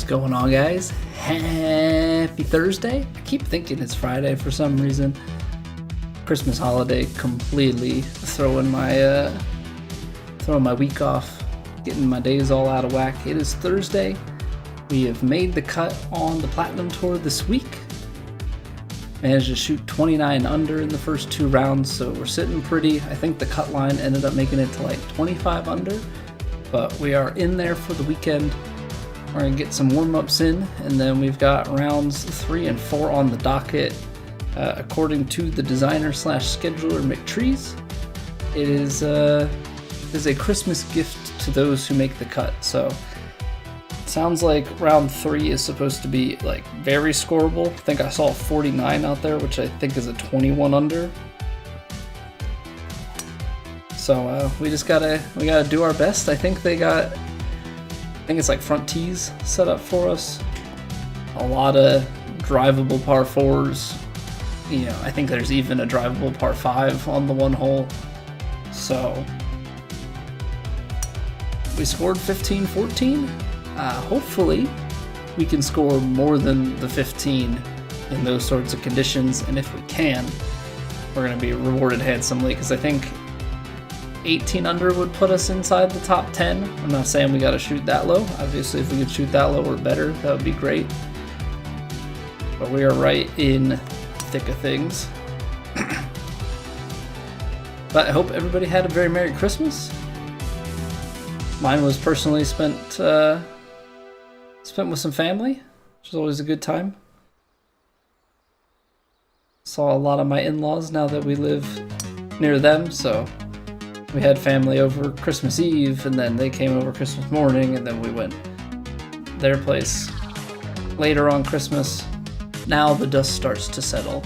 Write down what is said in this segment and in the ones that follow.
going on, guys? Happy Thursday. I keep thinking it's Friday for some reason. Christmas holiday completely throwing my week off, getting my days all out of whack. It is Thursday. We have made the cut on the Platinum Tour this week. Managed to shoot 29 under in the first two rounds, so we're sitting pretty. I think the cut line ended up making it to like 25 under, but we are in there for the weekend. We're going to get some warm-ups in, and then we've got rounds 3 and 4 on the docket. According to the designer slash scheduler McTrees, it is a Christmas gift to those who make the cut. So it sounds like round 3 is supposed to be like very scoreable. I think I saw 49 out there, which I think is a 21 under. So we gotta do our best. I think it's like front tees set up for us. A lot of drivable par 4s. You know, I think there's even a drivable par 5 on the one hole. So we scored 15-14. Hopefully we can score more than the 15 in those sorts of conditions. And if we can, we're going to be rewarded handsomely, because I think 18 under would put us inside the top 10. I'm not saying we got to shoot that low. Obviously, if we could shoot that low or better, that would be great. But we are right in the thick of things. But I hope everybody had a very Merry Christmas. Mine was personally spent with some family, which is always a good time. Saw a lot of my in-laws now that we live near them, so we had family over Christmas Eve, and then they came over Christmas morning, and then we went their place later on Christmas. Now the dust starts to settle.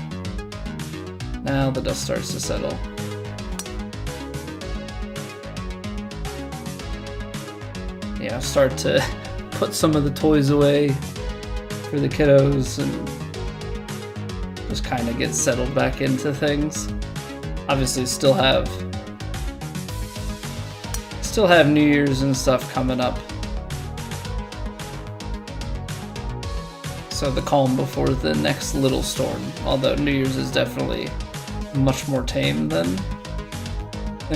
Yeah, start to put some of the toys away for the kiddos and just kind of get settled back into things. Obviously still have New Year's and stuff coming up. So the calm before the next little storm. Although New Year's is definitely much more tame than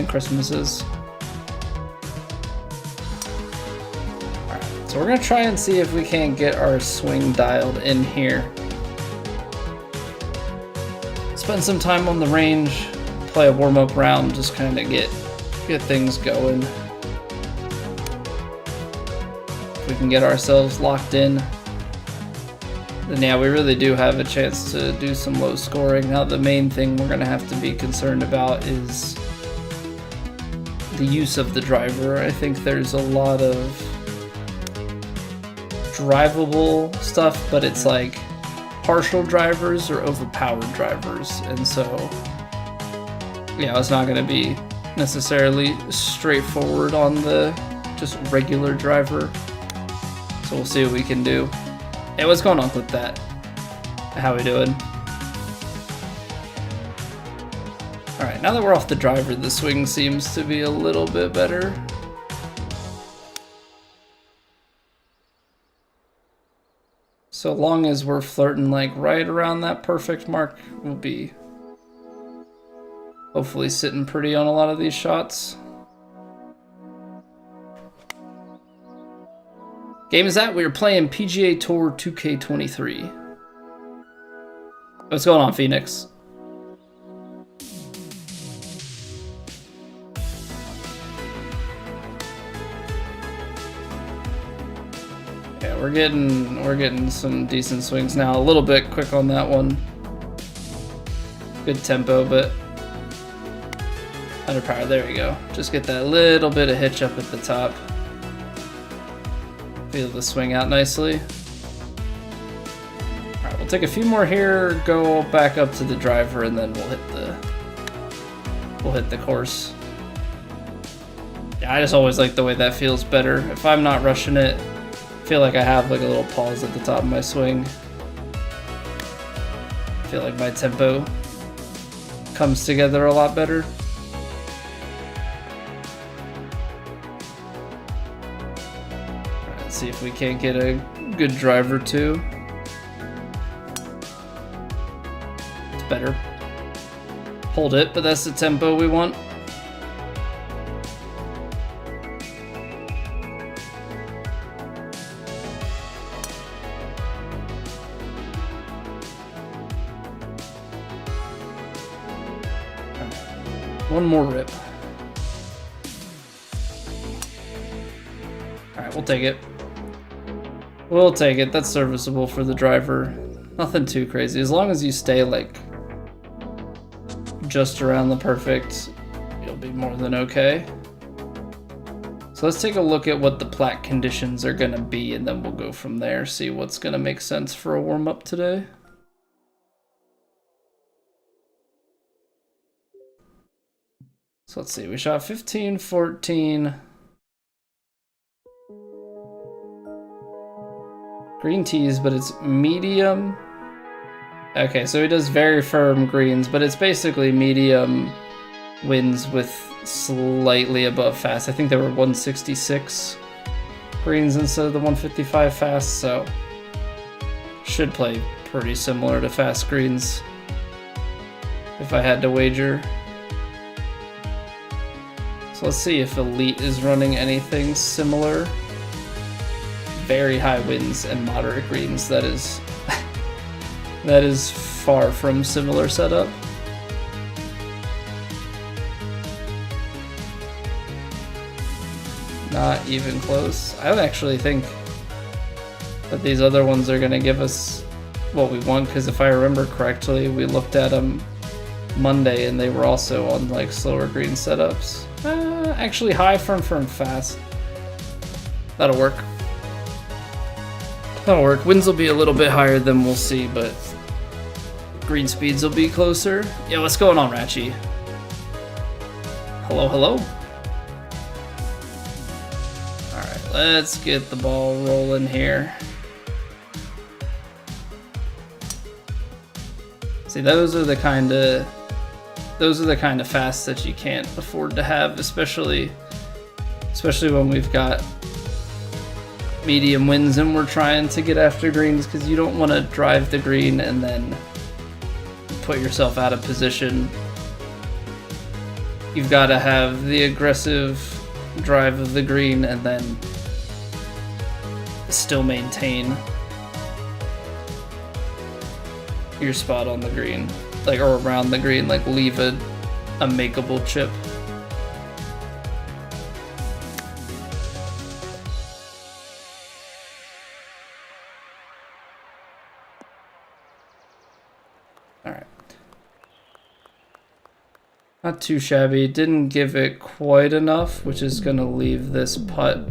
Christmas is. Alright, so we're gonna try and see if we can't get our swing dialed in here. Spend some time on the range, play a warm-up round, just kind of get things going. If we can get ourselves locked in, then yeah, we really do have a chance to do some low scoring. Now the main thing we're going to have to be concerned about is the use of the driver. I think there's a lot of drivable stuff, but it's like partial drivers or overpowered drivers. And so, yeah, it's not going to be necessarily straightforward on the just regular driver. So we'll see what we can do. Hey, what's going on with that? How we doing? Alright, now that we're off the driver, the swing seems to be a little bit better. So long as we're flirting like right around that perfect mark, we'll be hopefully sitting pretty on a lot of these shots. Game is that we are playing PGA Tour 2K23. What's going on, Phoenix? Yeah, we're getting some decent swings now. A little bit quick on that one. Good tempo, but under power. There we go. Just get that little bit of hitch up at the top. Feel the swing out nicely. Alright, we'll take a few more here, go back up to the driver, and then we'll hit the course. Yeah, I just always like the way that feels better. If I'm not rushing it, I feel like I have like a little pause at the top of my swing. I feel like my tempo comes together a lot better. Let's see if we can't get a good driver too. It's better. Hold it, but that's the tempo we want. One more rip. Alright, we'll take it. We'll take it. That's serviceable for the driver. Nothing too crazy. As long as you stay like just around the perfect, you'll be more than okay. So let's take a look at what the Plat conditions are gonna be, and then we'll go from there, see what's gonna make sense for a warm-up today. So let's see, we shot 15, 14. Green tees, but it's medium. Okay, so he does very firm greens, but it's basically medium winds with slightly above fast. I think they were 166 greens instead of the 155 fast, so should play pretty similar to fast greens if I had to wager. So let's see if Elite is running anything similar. Very high winds and moderate greens. That is that is far from similar setup. Not even close. I don't actually think that these other ones are gonna give us what we want, because if I remember correctly, we looked at them Monday and they were also on like slower green setups. Actually high, firm, fast. That'll work. That'll work. Winds will be a little bit higher than we'll see, but green speeds will be closer. Yo, what's going on, Ratchy? Hello, hello. Alright, let's get the ball rolling here. See, those are the kind of fasts that you can't afford to have, especially when we've got medium winds and we're trying to get after greens, because you don't want to drive the green and then put yourself out of position. You've got to have the aggressive drive of the green and then still maintain your spot on the green, like, or around the green, like leave a makeable chip. Alright. Not too shabby. Didn't give it quite enough, which is going to leave this putt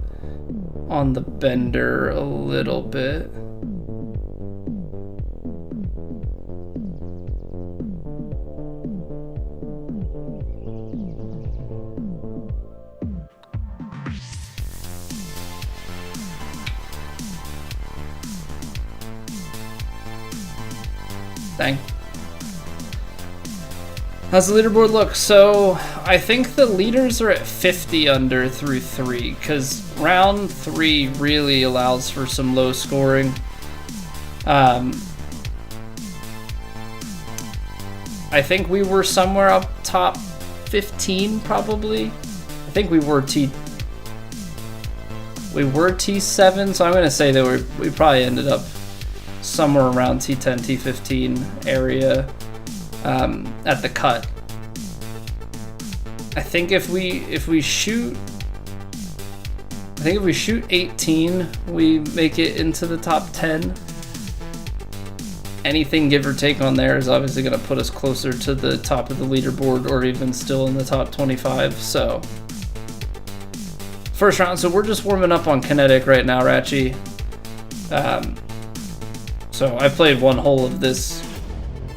on the bender a little bit. Dang. How's the leaderboard look? So I think the leaders are at 50 under through 3, because round 3 really allows for some low scoring. I think we were somewhere up top 15 probably. I think we were T7, so I'm gonna say that we probably ended up somewhere around T10, T15 area at the cut. I think if we shoot 18, we make it into the top 10. Anything give or take on there is obviously going to put us closer to the top of the leaderboard, or even still in the top 25. So first round, so we're just warming up on kinetic right now, Ratchy. So I played one hole of this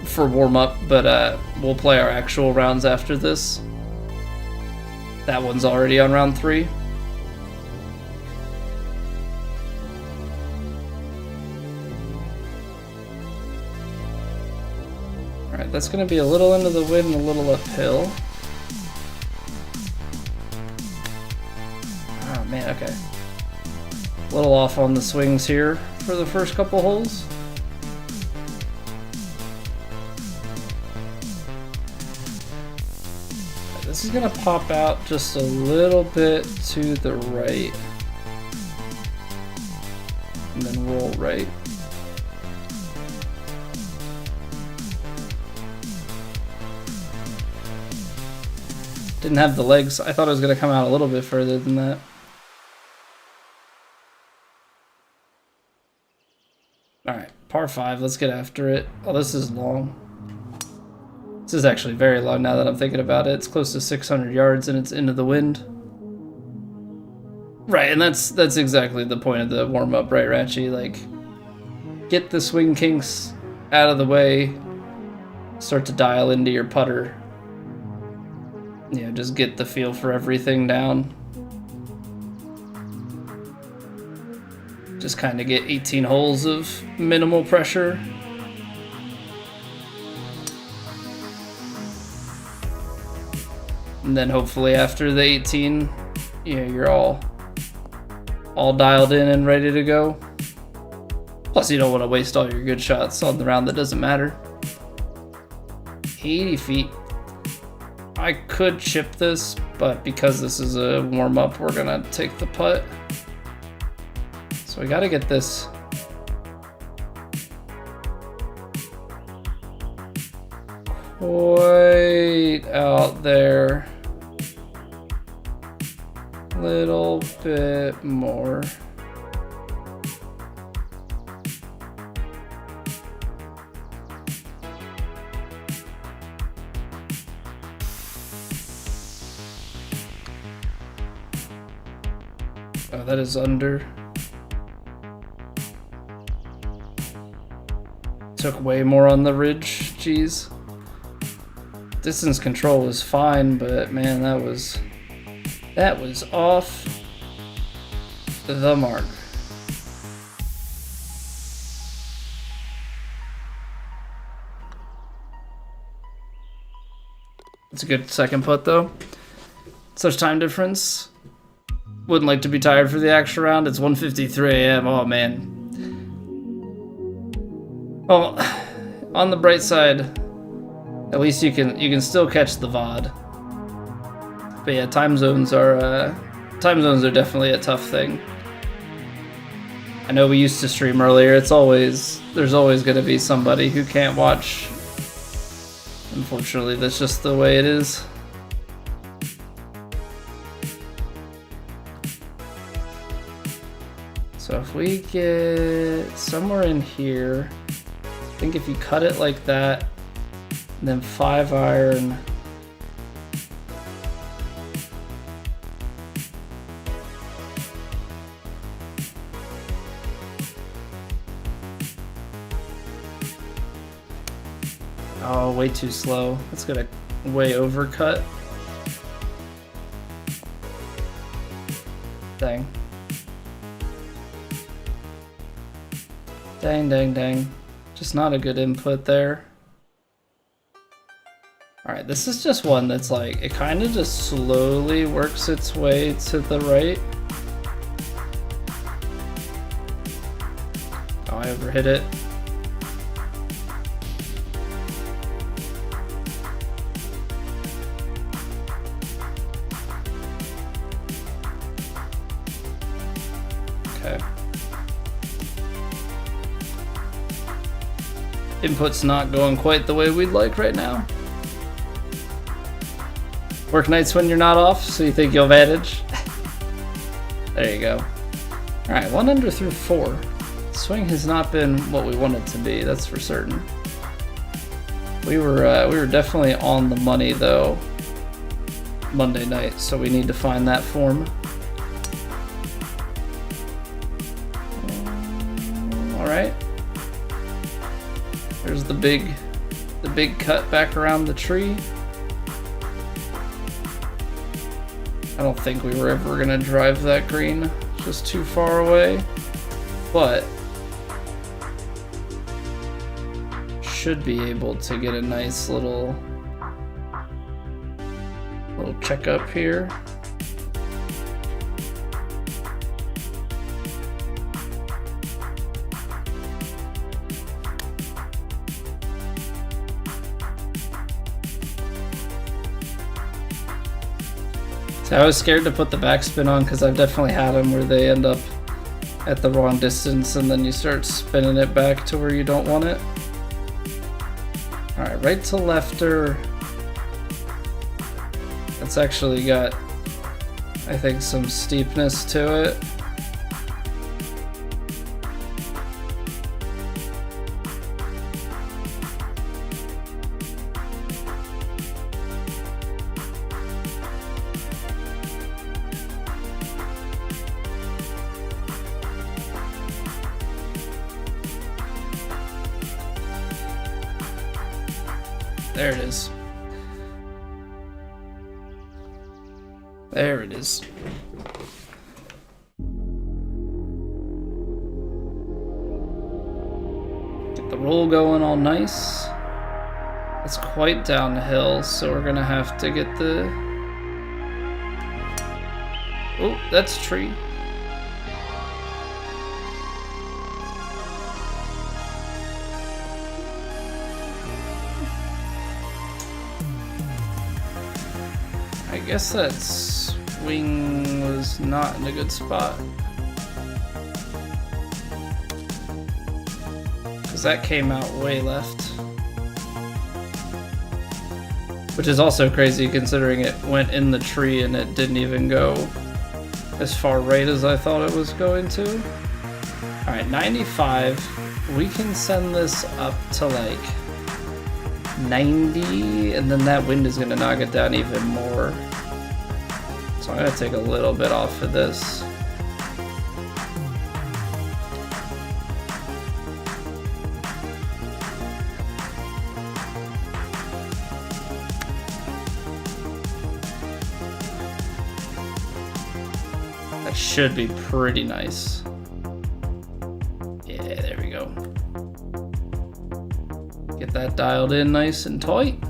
for warm-up, but we'll play our actual rounds after this. That one's already on round 3. Alright, that's going to be a little into the wind, a little uphill. Oh man, okay. A little off on the swings here for the first couple holes. This is gonna pop out just a little bit to the right and then roll right. Didn't have the legs. I thought it was gonna come out a little bit further than that. All right, par 5, let's get after it. Oh, this is long. This is actually very long now that I'm thinking about it. It's close to 600 yards and it's into the wind. Right, and that's exactly the point of the warm-up, right, Ratchy? Like, get the swing kinks out of the way, start to dial into your putter. You know, just get the feel for everything down. Just kind of get 18 holes of minimal pressure. And then hopefully after the 18, you know, you're all dialed in and ready to go. Plus, you don't want to waste all your good shots on the round that doesn't matter. 80 feet. I could chip this, but because this is a warm-up, we're gonna take the putt. So we gotta get this quite out there. Little bit more. Oh, that is under. Took way more on the ridge, jeez. Distance control was fine, but man, that was off the mark. It's a good second putt though. Such time difference. Wouldn't like to be tired for the actual round. It's 1:53 a.m. Oh man. Well, on the bright side, at least you can still catch the VOD. But yeah, time zones are definitely a tough thing. I know we used to stream earlier. There's always going to be somebody who can't watch. Unfortunately, that's just the way it is. So if we get somewhere in here, I think if you cut it like that, then 5-iron. Oh, way too slow. That's gonna way overcut. Dang. Dang, dang, dang. Just not a good input there. Alright, this is just one that's like, it kind of just slowly works its way to the right. Oh, I overhit it. Okay. Input's not going quite the way we'd like right now. Work nights when you're not off, so you think you'll manage. There you go. Alright, 1 under through 4. Swing has not been what we want it to be, that's for certain. We were definitely on the money though Monday night, so we need to find that form. Alright. There's the big cut back around the tree. I don't think we were ever gonna drive that green, just too far away, but should be able to get a nice little checkup here. So I was scared to put the backspin on because I've definitely had them where they end up at the wrong distance and then you start spinning it back to where you don't want it. Alright, right to lefter. It's actually got, I think, some steepness to it. There it is. There it is. Get the roll going all nice. It's quite downhill, so we're gonna have to get the... Oh, that's tree. I guess that swing was not in a good spot. Because that came out way left. Which is also crazy considering it went in the tree and it didn't even go as far right as I thought it was going to. Alright, 95. We can send this up to like 90, and then that wind is going to knock it down even more. So I'm going to take a little bit off of this. That should be pretty nice. Yeah, there we go. Get that dialed in nice and tight.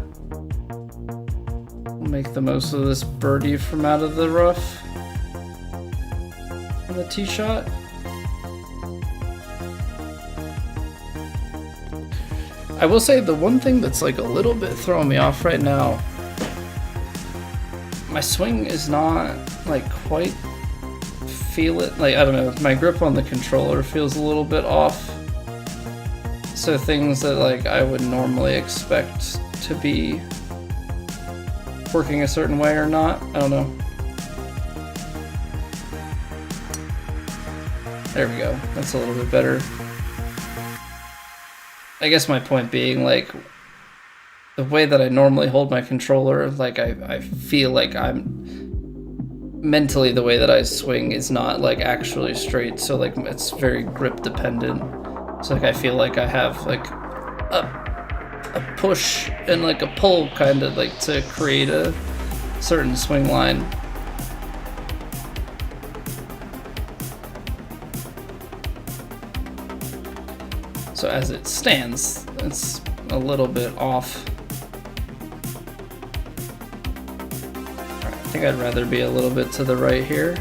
We'll make the most of this birdie from out of the rough on the tee shot. I will say the one thing that's like a little bit throwing me off right now, my swing is not like quite feel it, like I don't know, my grip on the controller feels a little bit off. So things that like I would normally expect to be working a certain way or not, I don't know. There we go, that's a little bit better. I guess my point being, like, the way that I normally hold my controller, like I feel like I'm mentally, the way that I swing is not like actually straight, so like it's very grip dependent. So like I feel like I have like a push and like a pull kind of like to create a certain swing line. So as it stands, it's a little bit off. All right, I think I'd rather be a little bit to the right here.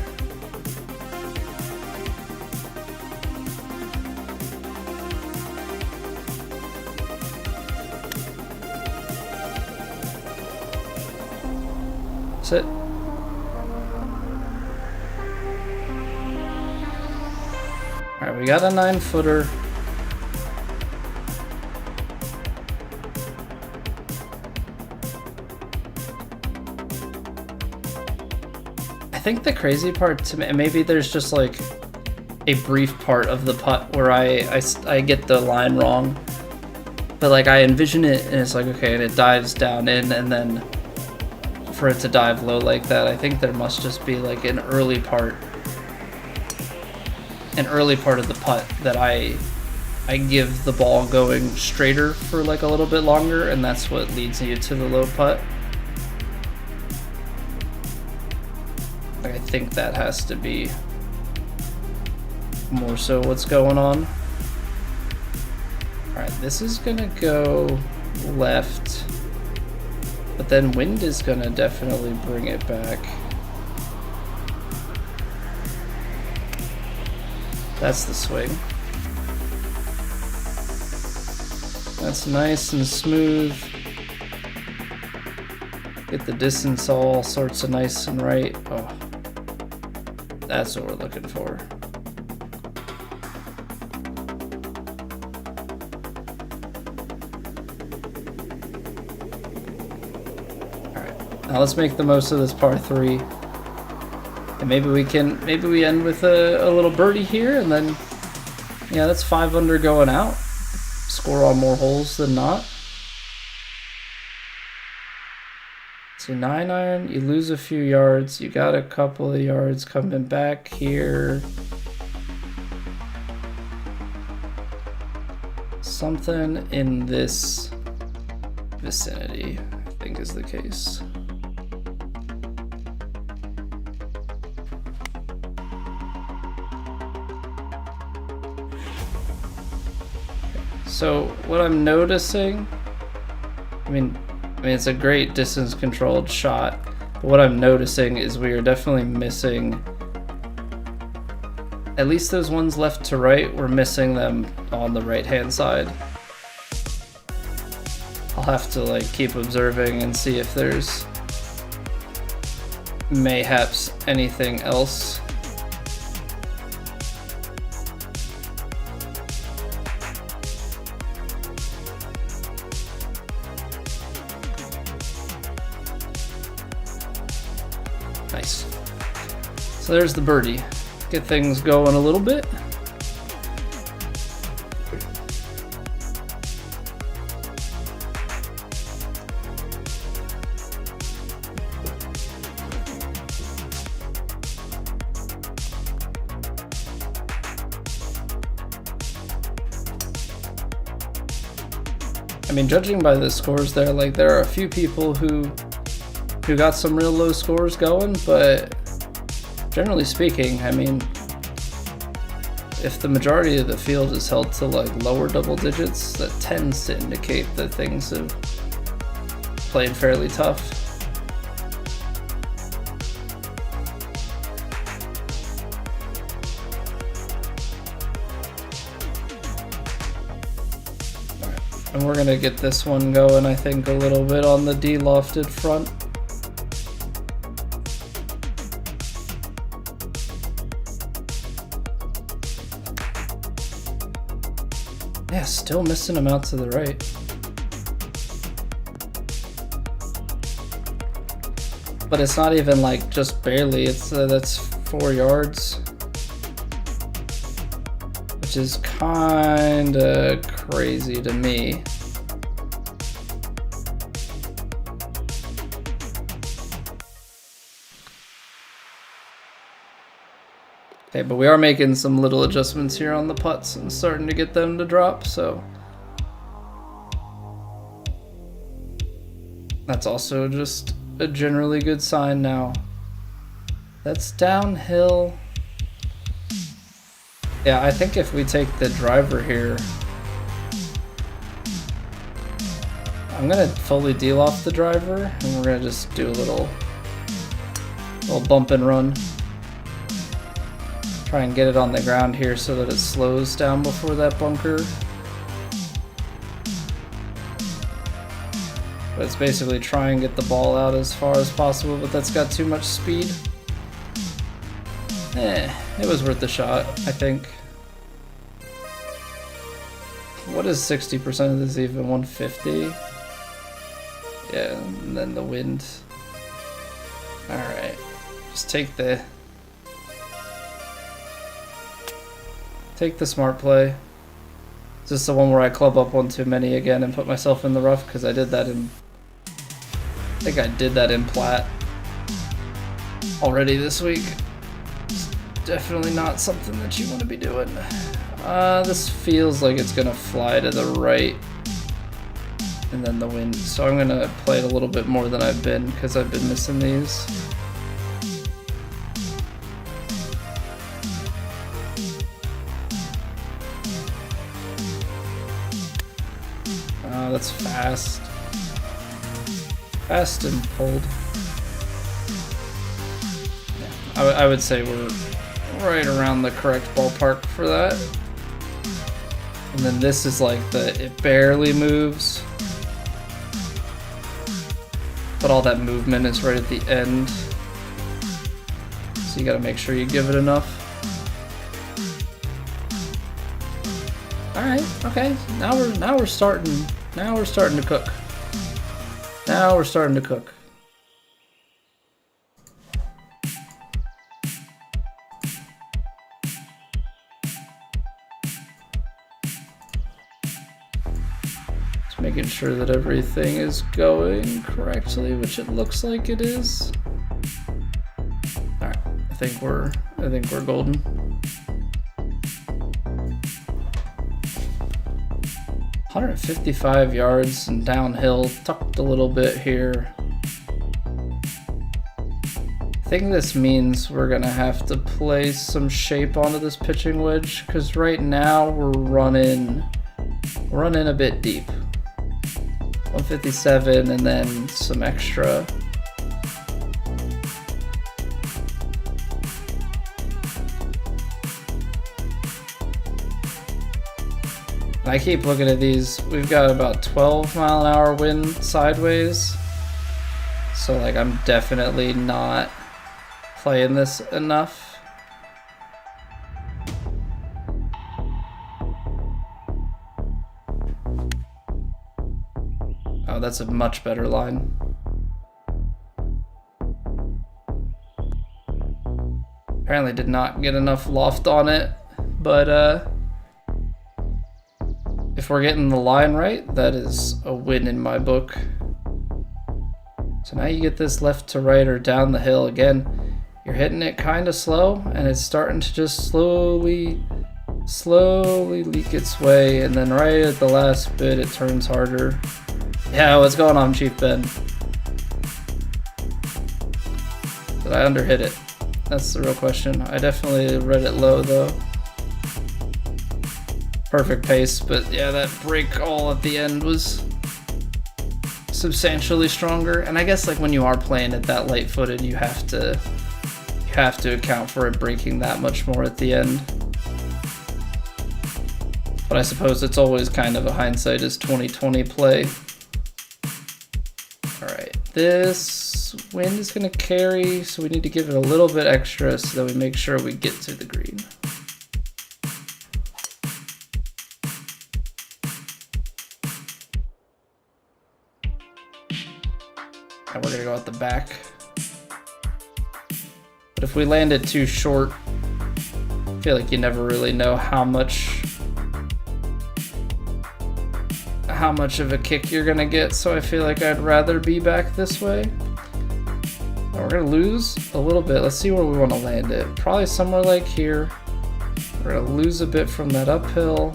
That's it. All right, we got a 9-footer. I think the crazy part to me, maybe there's just like a brief part of the putt where I get the line wrong, but like I envision it and it's like, okay, and it dives down in, and then for it to dive low like that, I think there must just be like an early part of the putt that I give the ball going straighter for like a little bit longer, and that's what leads you to the low putt. Like, I think that has to be more so what's going on. Alright, this is gonna go left, but then wind is gonna definitely bring it back. That's the swing. That's nice and smooth. Get the distance all sorts of nice and right. Oh, that's what we're looking for. All right, now let's make the most of this par 3, and maybe we end with a little birdie here, and then yeah, that's 5 under going out. Score on more holes than not. So 9 iron, you lose a few yards. You got a couple of yards coming back here. Something in this vicinity, I think, is the case. So what I'm noticing, I mean, it's a great distance controlled shot, but what I'm noticing is we are definitely missing, at least those ones left to right, we're missing them on the right hand side. I'll have to like keep observing and see if there's mayhaps anything else. Nice. So there's the birdie. Get things going a little bit. I mean, judging by the scores there, like there are a few people who got some real low scores going, but generally speaking, I mean, if the majority of the field is held to like lower double digits, that tends to indicate that things have played fairly tough. All right. And we're gonna get this one going, I think, a little bit on the de-lofted front. Yeah, still missing them out to the right. But it's not even like just barely, it's that's 4 yards. Which is kinda crazy to me. Okay, but we are making some little adjustments here on the putts and starting to get them to drop, so that's also just a generally good sign now. That's downhill. Yeah, I think if we take the driver here, I'm gonna fully deal off the driver and we're gonna just do a little bump and run. Try and get it on the ground here so that it slows down before that bunker. But it's basically try and get the ball out as far as possible, but that's got too much speed. It was worth the shot, I think. What is 60% of this even? 150? Yeah, and then the wind. Alright, just take the smart play. Is this the one where I club up one too many again and put myself in the rough? Because I did that in... I think I did that in Plat already this week. It's definitely not something that you want to be doing. This feels like it's going to fly to the right. And then the wind. So I'm going to play it a little bit more than I've been because I've been missing these. That's fast. Fast and pulled. Yeah, I would say we're right around the correct ballpark for that. And then this is like it barely moves. but all that movement is right at the end. So you gotta make sure you give it enough. Alright, okay. Now we're starting to cook. Now we're starting to cook. Making sure that everything is going correctly, which it looks like it is. All right, I think we're golden. $155 yards and downhill, tucked a little bit here. I think this means we're gonna have to place some shape onto this pitching wedge, because right now we're running a bit deep. 157 and then some extra. And I keep looking at these. We've got about 12-mile-an-hour wind sideways. So like I'm definitely not playing this enough. Oh, that's a much better line. Apparently did not get enough loft on it, but if we're getting the line right, that is a win in my book. So now you get this left to right or down the hill. Again, you're hitting it kind of slow, and it's starting to just slowly leak its way, and then right at the last bit it turns harder. Yeah, what's going on, Chief Ben? Did I underhit it? That's the real question. I definitely read it low though. Perfect pace, but yeah, that break all at the end was substantially stronger. And I guess like when you are playing it that light-footed, you have to account for it breaking that much more at the end. But I suppose it's always kind of a hindsight is 2020 play. Alright, this wind is going to carry, so we need to give it a little bit extra so that we make sure we get to the green. And we're going to go out the back. But if we land it too short, I feel like you never really know how much of a kick you're gonna get, so I feel like I'd rather be back this way. And we're gonna lose a little bit. Let's see where we want to land it. Probably somewhere like here. We're gonna lose a bit from that uphill.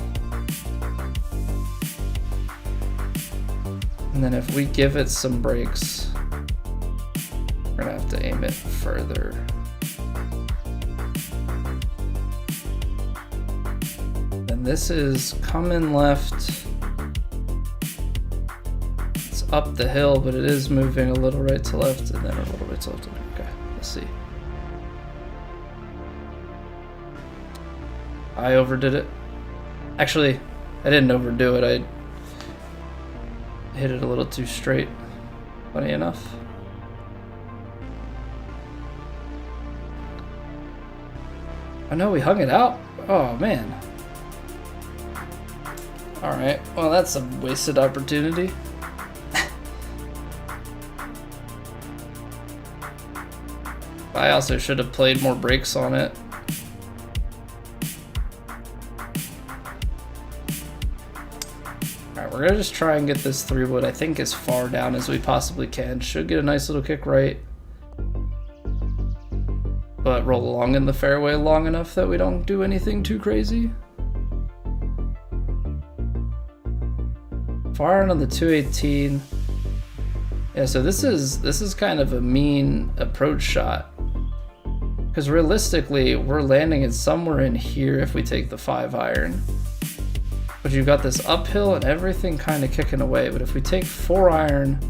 And then if we give it some breaks, we're gonna have to aim it further. And this is coming left. Up the hill, but it is moving a little right to left and then a little right to left. Okay, let's see. I overdid it. Actually, I didn't overdo it. I hit it a little too straight. Funny enough. I know we hung it out. Oh man. All right. Well, that's a wasted opportunity. I also should have played more breaks on it. Alright, we're gonna just try and get this 3-wood, I think, as far down as we possibly can. Should get a nice little kick right. But roll along in the fairway long enough that we don't do anything too crazy. Far on the 218. Yeah, so this is kind of a mean approach shot. Because realistically, we're landing it somewhere in here if we take the 5-iron. But you've got this uphill and everything kind of kicking away. But if we take 4-iron,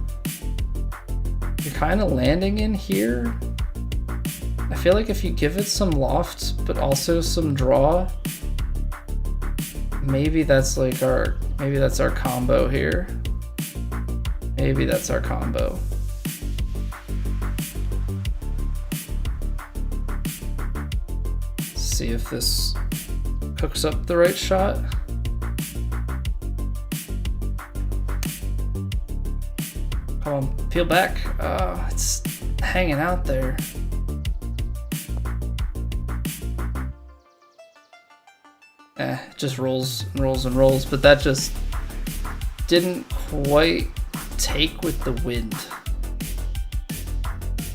you're kind of landing in here. I feel like if you give it some loft, but also some draw, maybe that's like our combo here. Maybe that's our combo. See if this hooks up the right shot. Come on, peel back. Oh, it's hanging out there. It just rolls and rolls and rolls, but that just didn't quite take with the wind.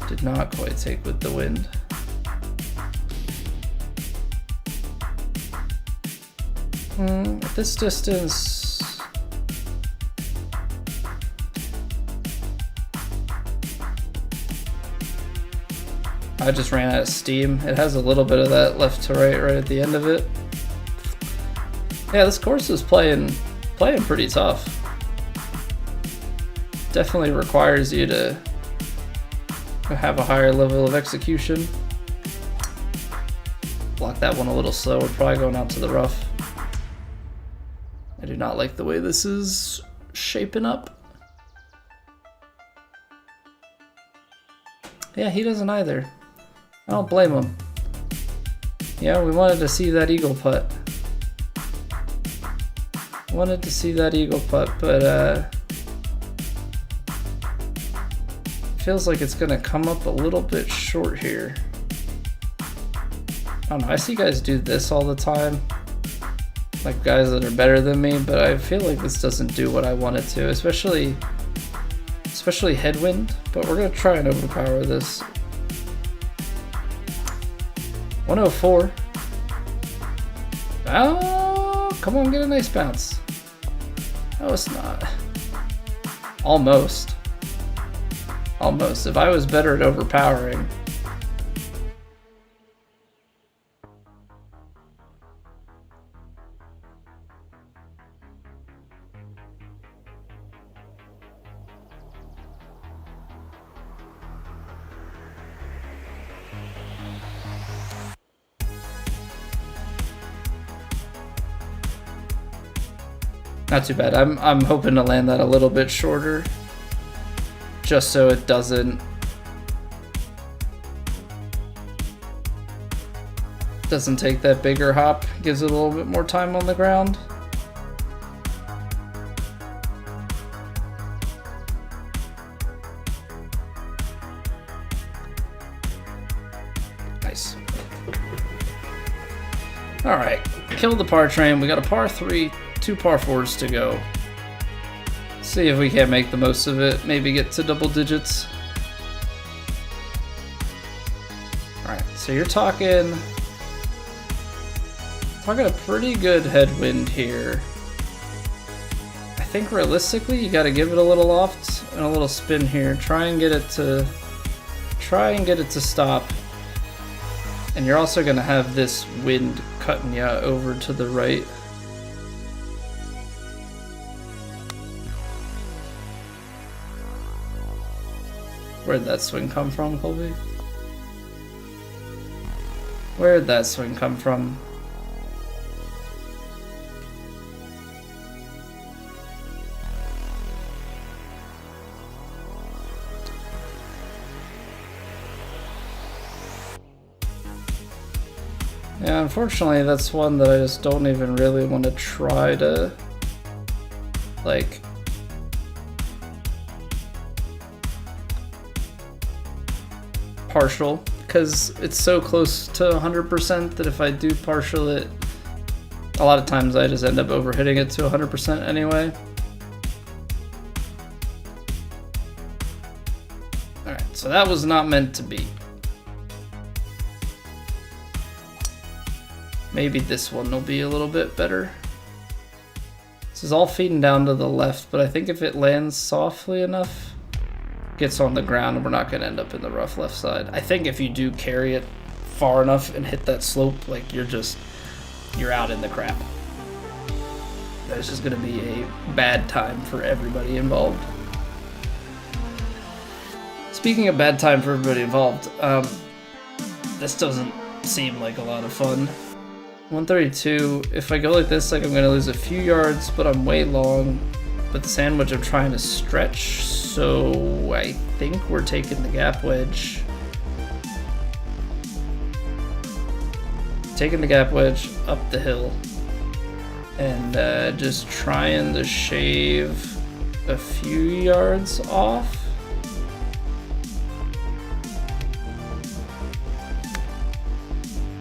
Did not quite take with the wind. At this distance, I just ran out of steam. It has a little bit of that left to right at the end of it. Yeah, this course is playing pretty tough. Definitely requires you to have a higher level of execution. Block that one a little slow. We're probably going out to the rough. I do not like the way this is shaping up. Yeah, he doesn't either. I don't blame him. Yeah, we wanted to see that eagle putt. Wanted to see that eagle putt, but feels like it's gonna come up a little bit short here. I don't know, I see guys do this all the time. Like guys that are better than me, but I feel like this doesn't do what I want it to, especially headwind, but we're gonna try and overpower this. 104. Oh, come on, get a nice bounce. No, it's not. Almost. Almost. If I was better at overpowering. Not too bad. I'm hoping to land that a little bit shorter, just so it doesn't take that bigger hop. Gives it a little bit more time on the ground. Nice. All right, killed the par train. We got a par 3. 2 par 4s to go. See if we can't make the most of it. Maybe get to double digits. Alright, so you're talking a pretty good headwind here. I think realistically you gotta give it a little loft and a little spin here. Try and get it to stop. And you're also gonna have this wind cutting you over to the right. Where'd that swing come from, Colby? Where'd that swing come from? Yeah, unfortunately, that's one that I just don't even really want to try to, like, partial, because it's so close to 100% that if I do partial it, a lot of times I just end up overhitting it to 100% anyway. Alright, so that was not meant to be. Maybe this one will be a little bit better. This is all feeding down to the left, but I think if it lands softly enough, gets on the ground, and we're not going to end up in the rough left side. I think if you do carry it far enough and hit that slope, like you're out in the crap. That's just going to be a bad time for everybody involved. Speaking of bad time for everybody involved, this doesn't seem like a lot of fun. 132, if I go like this, like I'm going to lose a few yards, but I'm way long. But the sandwich I'm trying to stretch, so I think we're taking the gap wedge. taking the gap wedge up the hill and just trying to shave a few yards off.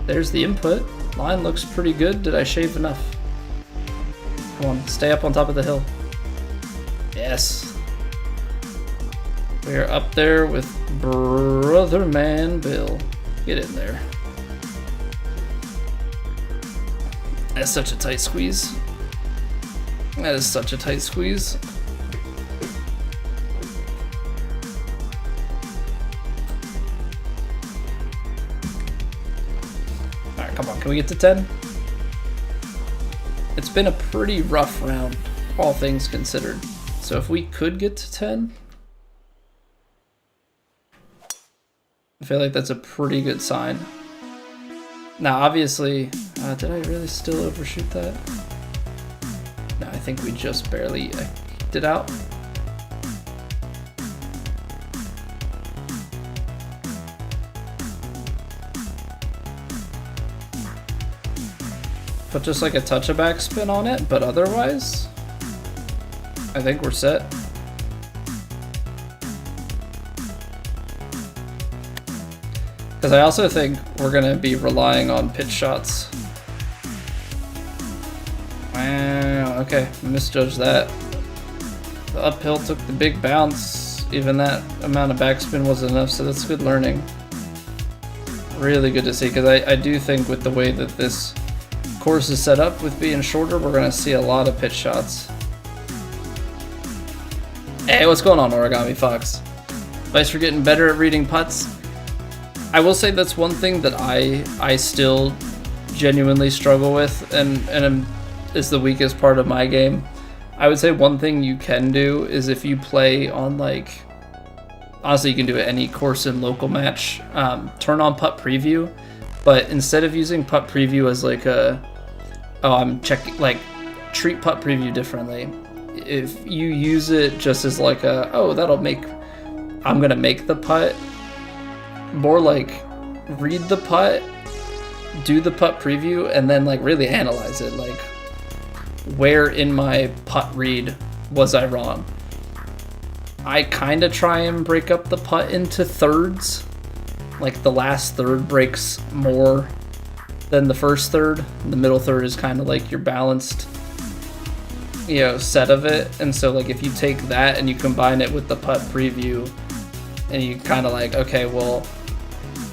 There's the input. Line looks pretty good. Did I shave enough? Come on, stay up on top of the hill. Yes. We are up there with Brother Man Bill. Get in there. That's such a tight squeeze. That is such a tight squeeze. Alright, come on, can we get to 10? It's been a pretty rough round, all things considered. So if we could get to 10, I feel like that's a pretty good sign. Now, obviously, did I really still overshoot that? No, I think we just barely eked it out. Put just like a touch of backspin on it, but otherwise, I think we're set. Because I also think we're going to be relying on pitch shots. Wow, okay, misjudged that. The uphill took the big bounce. Even that amount of backspin wasn't enough, so that's good learning. Really good to see, because I do think with the way that this course is set up with being shorter, we're going to see a lot of pitch shots. Hey, what's going on, Origami Fox? Advice for getting better at reading putts. I will say that's one thing that I still genuinely struggle with and is the weakest part of my game. I would say one thing you can do is if you play on, like, honestly you can do it any course in local match, turn on putt preview, but instead of using putt preview as like a, oh, I'm checking, like, treat putt preview differently. If you use it just as like a, oh, that'll make, I'm gonna make the putt, more like read the putt, do the putt preview, and then like really analyze it. Like, where in my putt read was I wrong? I kind of try and break up the putt into thirds. Like the last third breaks more than the first third. The middle third is kind of like your balanced, you know, set of it. And so like if you take that and you combine it with the putt preview, and you kind of like, okay, well,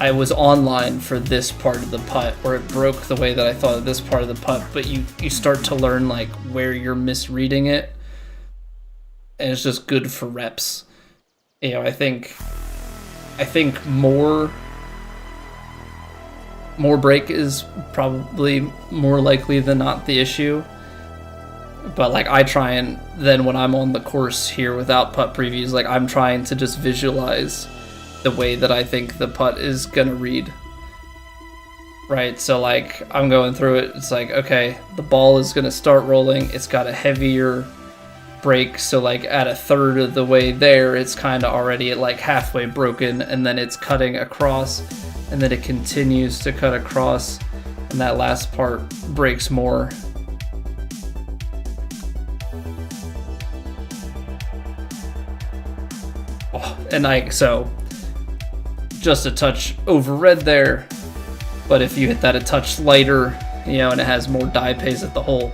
I was online for this part of the putt, or it broke the way that I thought of this part of the putt, but you start to learn like where you're misreading it, and it's just good for reps. You know, I think more break is probably more likely than not the issue. But like I try and then when I'm on the course here without putt previews, like I'm trying to just visualize the way that I think the putt is gonna read. Right, so like I'm going through it, it's like, okay, the ball is gonna start rolling, it's got a heavier break, so like at a third of the way there, it's kind of already at like halfway broken, and then it's cutting across, and then it continues to cut across, and that last part breaks more. And so just a touch overread there, but if you hit that a touch lighter, you know, and it has more die pace at the hole,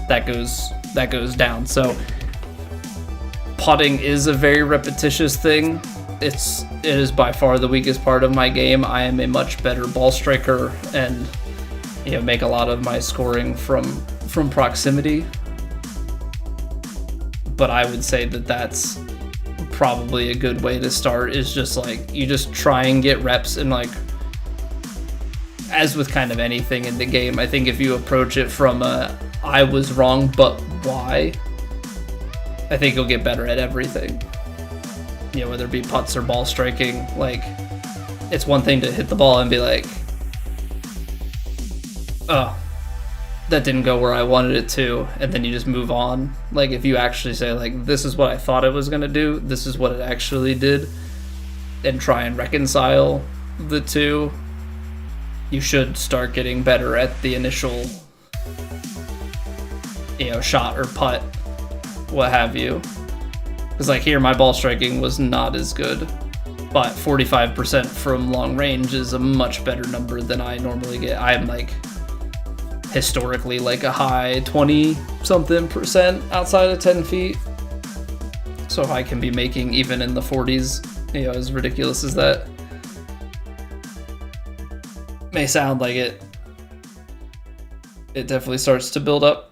that goes down. So putting is a very repetitious thing. It is by far the weakest part of my game. I am a much better ball striker and, you know, make a lot of my scoring from proximity. But I would say that that's probably a good way to start, is just like you just try and get reps, and like as with kind of anything in the game, I think if you approach it from a I was wrong but why, I think you'll get better at everything. You know, whether it be putts or ball striking. Like, it's one thing to hit the ball and be like, oh, that didn't go where I wanted it to, and then you just move on. Like, if you actually say, like, this is what I thought it was going to do, this is what it actually did, and try and reconcile the two, you should start getting better at the initial, shot or putt, what have you. Because like here, my ball striking was not as good, but 45% from long range is a much better number than I normally get. I'm like historically like a high 20-something% outside of 10 feet. So if I can be making even in the 40s, as ridiculous as that may sound, like it definitely starts to build up.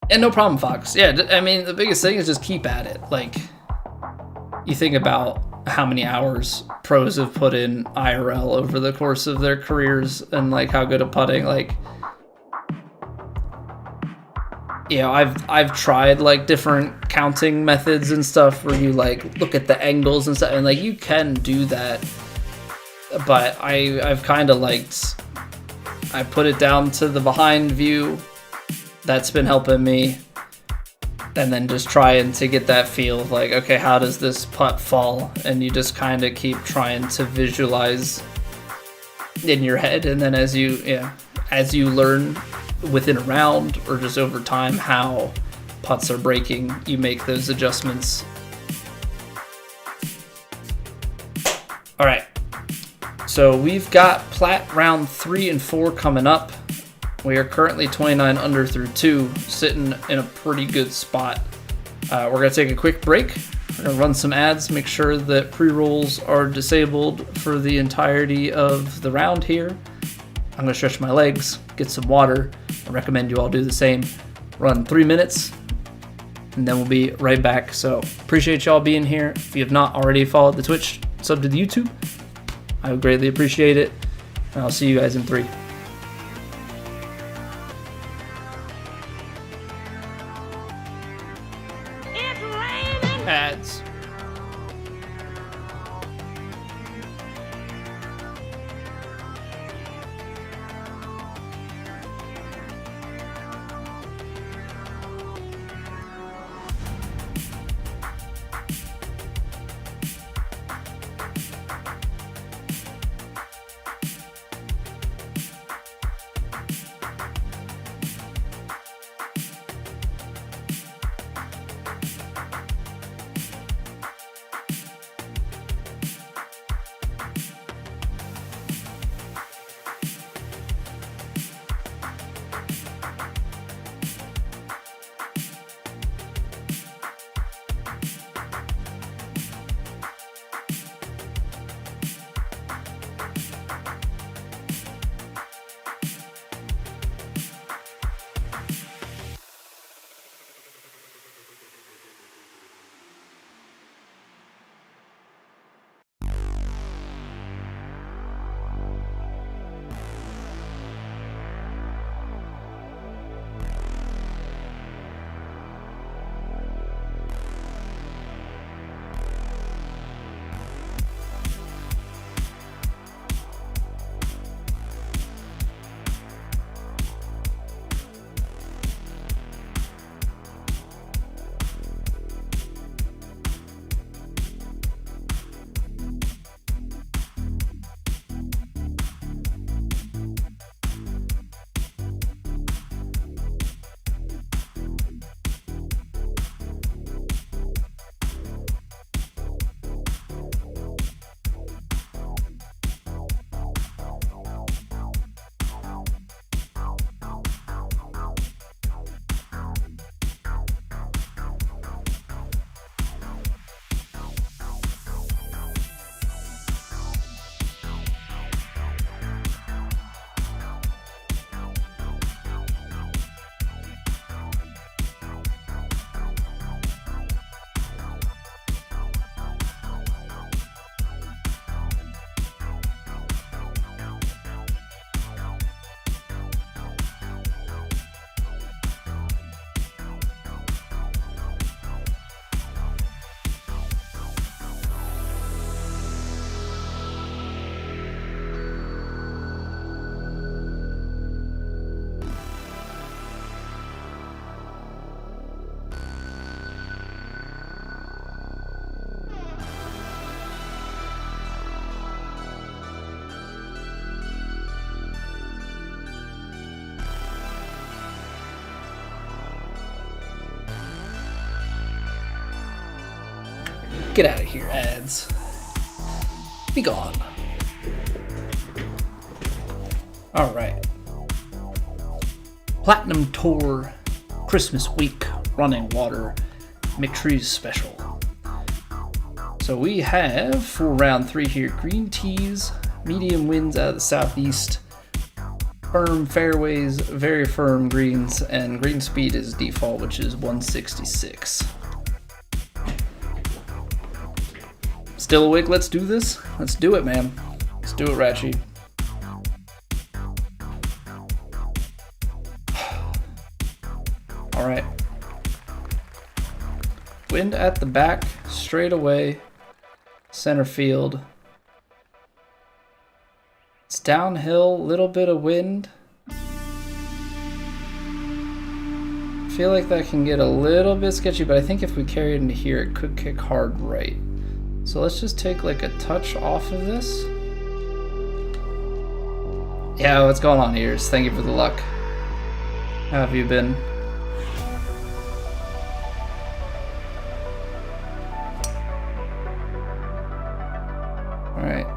And no problem, Fox. Yeah, I mean, the biggest thing is just keep at it. Like, you think about how many hours pros have put in IRL over the course of their careers and, like, how good at putting. Like, I've tried, like, different counting methods and stuff where you, like, look at the angles and stuff. And, like, you can do that. But I've kind of liked... I put it down to the behind view. That's been helping me. And then just trying to get that feel of like, okay, how does this putt fall? And you just kind of keep trying to visualize in your head. And then as you learn within a round or just over time how putts are breaking, you make those adjustments. All right. So we've got Plat round 3 and 4 coming up. We are currently 29 under through 2, sitting in a pretty good spot. We're going to take a quick break. We're going to run some ads, make sure that pre-rolls are disabled for the entirety of the round here. I'm going to stretch my legs, get some water. I recommend you all do the same. Run 3 minutes, and then we'll be right back. So appreciate y'all being here. If you have not already followed the Twitch, sub to the YouTube, I would greatly appreciate it. And I'll see you guys in 3. Ads. Get out of here, ads. Be gone. All right. Platinum Tour Christmas week running water McTree's special. So we have for round 3 here, green tees, medium winds out of the southeast, firm fairways, very firm greens, and green speed is default, which is 166. Still awake? Let's do this. Let's do it, man. Let's do it, Ratchy. All right. Wind at the back, straight away, center field. It's downhill, little bit of wind. I feel like that can get a little bit sketchy, but I think if we carry it into here, it could kick hard right. So let's just take like a touch off of this. Yeah, what's going on here? Thank you for the luck. How have you been? Alright.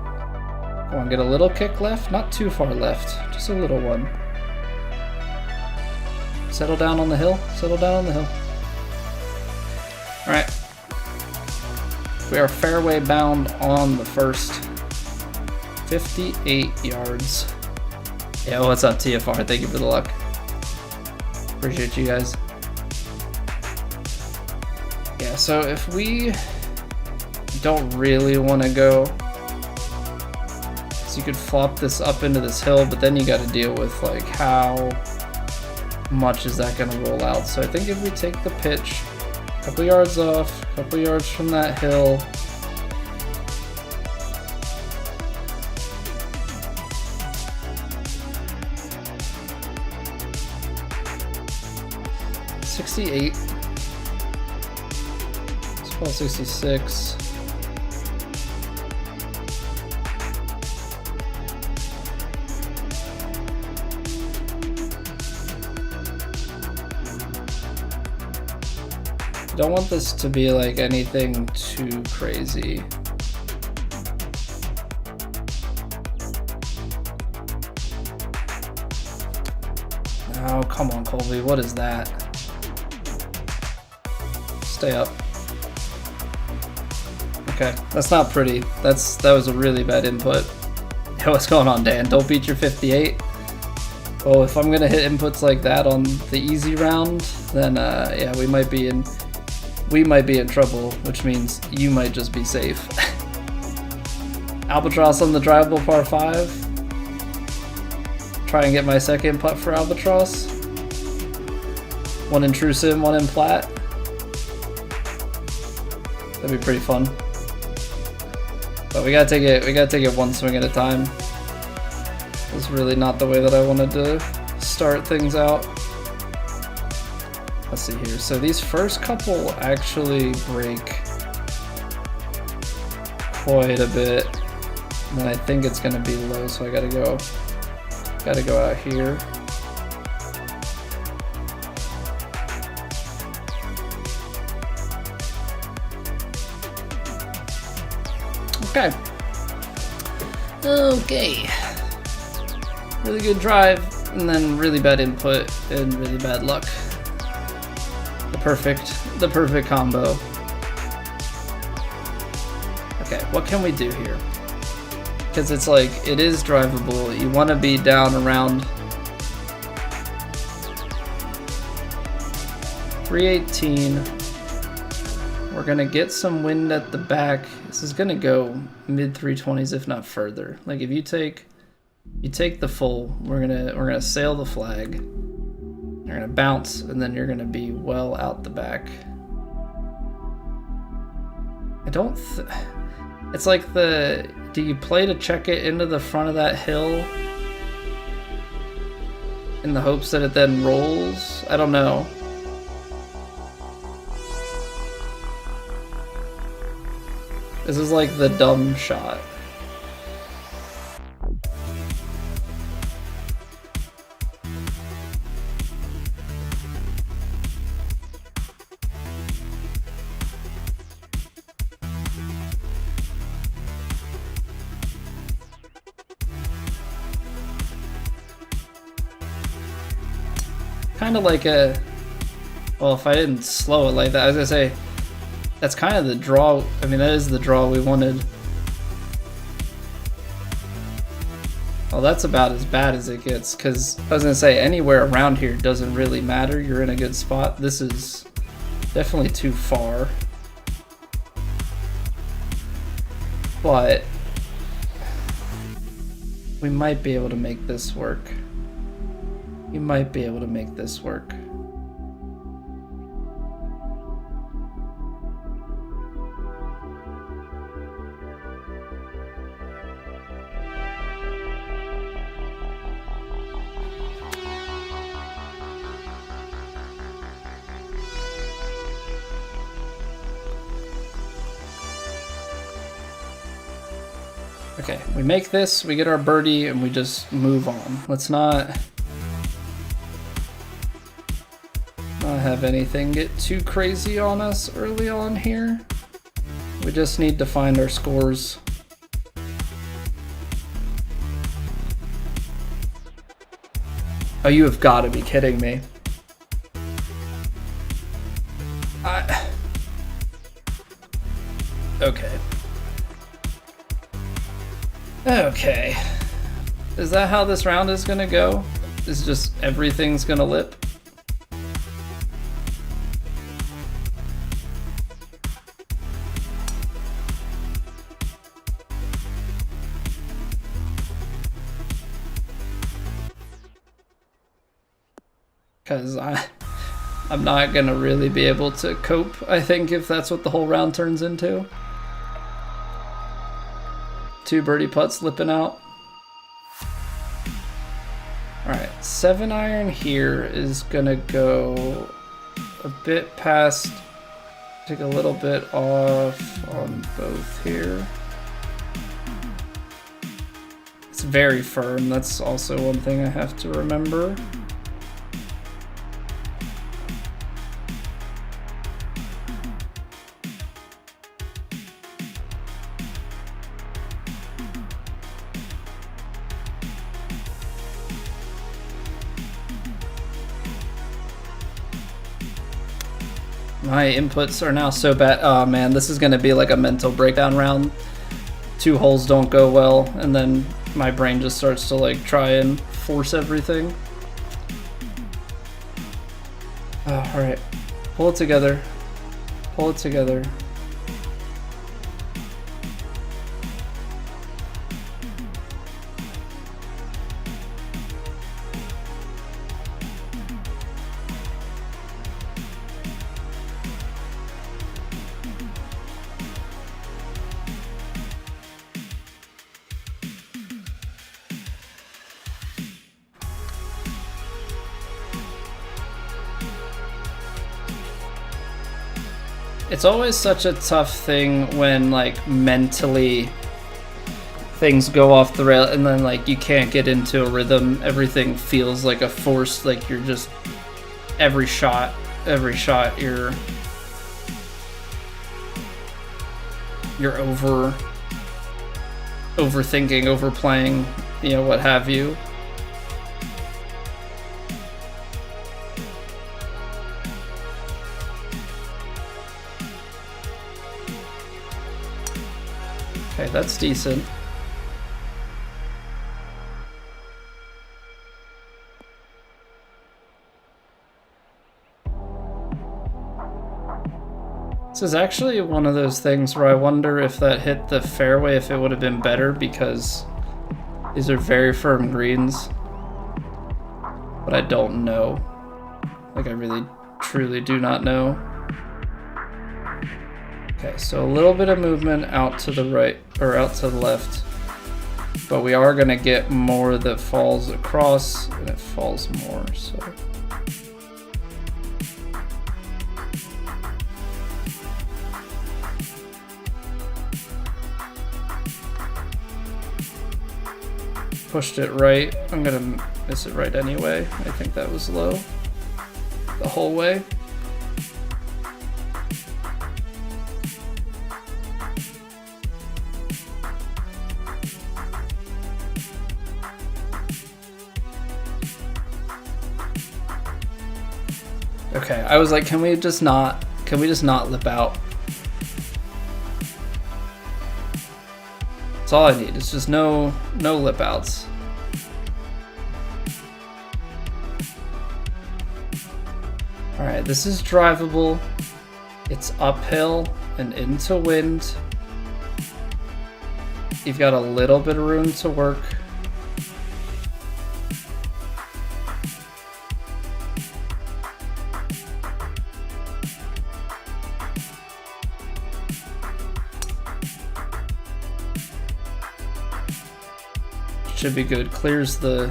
Go on, get a little kick left. Not too far left. Just a little one. Settle down on the hill. Settle down on the hill. Alright. We are fairway bound on the first 58 yards. Yeah, what's up, TFR? Thank you for the luck. Appreciate you guys. Yeah, so if we don't really want to go, so you could flop this up into this hill, but then you got to deal with like how much is that going to roll out. So I think if we take the pitch, a couple yards off, a couple yards from that hill, .68. Let's call 66. Don't want this to be like anything too crazy. Oh, come on, Colby. What is that? Stay up. Okay, that's not pretty. That was a really bad input. Yo, what's going on, Dan? Don't beat your 58. Oh, if I'm gonna hit inputs like that on the easy round, then yeah, we might be in trouble, which means you might just be safe. Albatross on the drivable par 5. Try and get my second putt for Albatross. One in True Sim, one in Plat. That'd be pretty fun. But we gotta take it one swing at a time. It's really not the way that I wanted to start things out. Let's see here. So these first couple actually break quite a bit. And then I think it's gonna be low, so I gotta go out here. Okay. Okay. Really good drive, and then really bad input, and really bad luck. The perfect combo. Okay, what can we do here? Because it's like, it is drivable. You want to be down around 318. We're gonna get some wind at the back. This is gonna go mid 320s, if not further. Like if you take the full, we're gonna sail the flag. You're gonna bounce, and then you're gonna be well out the back. It's like do you play to check it into the front of that hill in the hopes that it then rolls? I don't know. This is like the dumb shot. kind of like a, well, if I didn't slow it like that, I was gonna say, that's kind of the draw. I mean, that is the draw we wanted. Well, that's about as bad as it gets, because I was gonna say anywhere around here doesn't really matter. You're in a good spot. This is definitely too far. But we might be able to make this work. We might be able to make this work. Okay, we make this, we get our birdie, and we just move on. Let's not have anything get too crazy on us early on here. We just need to find our scores. Oh, you have got to be kidding me. Okay. Okay. Is that how this round is gonna go? Is just everything's gonna lip? Because I'm not gonna really be able to cope, I think, if that's what the whole round turns into. 2 birdie putts lipping out. Alright, 7-iron here is gonna go a bit past, take a little bit off on both here. It's very firm, that's also one thing I have to remember. My inputs are now so bad. Oh man, this is gonna be like a mental breakdown round. 2 holes don't go well, and then my brain just starts to like try and force everything. Oh, alright. Pull it together. Pull it together. It's always such a tough thing when like mentally things go off the rail and then like you can't get into a rhythm. Everything feels like a force, like you're just every shot you're overthinking, overplaying, you know, what have you. Okay, that's decent. This is actually one of those things where I wonder if that hit the fairway, if it would have been better, because these are very firm greens. But I don't know. Like, I really, truly do not know. Okay, so a little bit of movement out to the right, or out to the left. But we are gonna get more that falls across, and it falls more, so. Pushed it right. I'm gonna miss it right anyway. I think that was low the whole way. Okay, I was like, can we just not lip out? That's all I need. It's just no lip outs. All right, this is drivable. It's uphill and into wind. You've got a little bit of room to work. Should be good. Clears the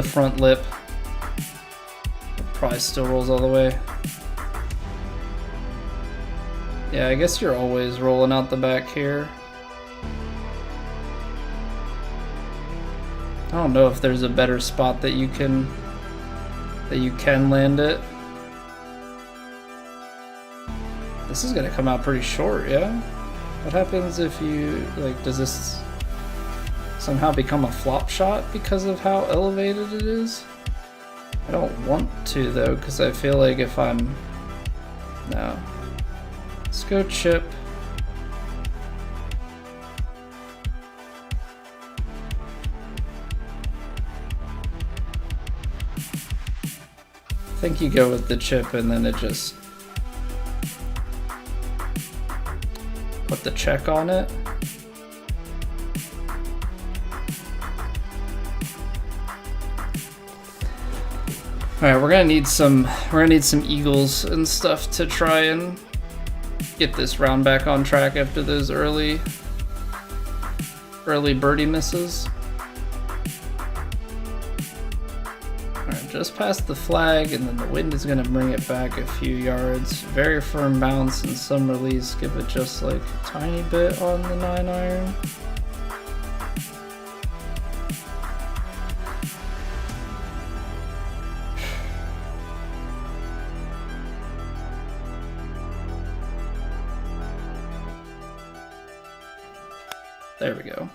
front lip. Probably still rolls all the way. Yeah, I guess you're always rolling out the back here. I don't know if there's a better spot that you can land it. This is gonna come out pretty short, yeah? What happens if you, like, does this somehow become a flop shot because of how elevated it is? I don't want to though, because I feel like if I'm... No. Let's go chip. I think you go with the chip and then it just... put the check on it. All right, we're gonna need some eagles and stuff to try and get this round back on track after those early birdie misses. All right, just past the flag, and then the wind is gonna bring it back a few yards. Very firm bounce and some release. Give it just like a tiny bit on the 9-iron. There we go.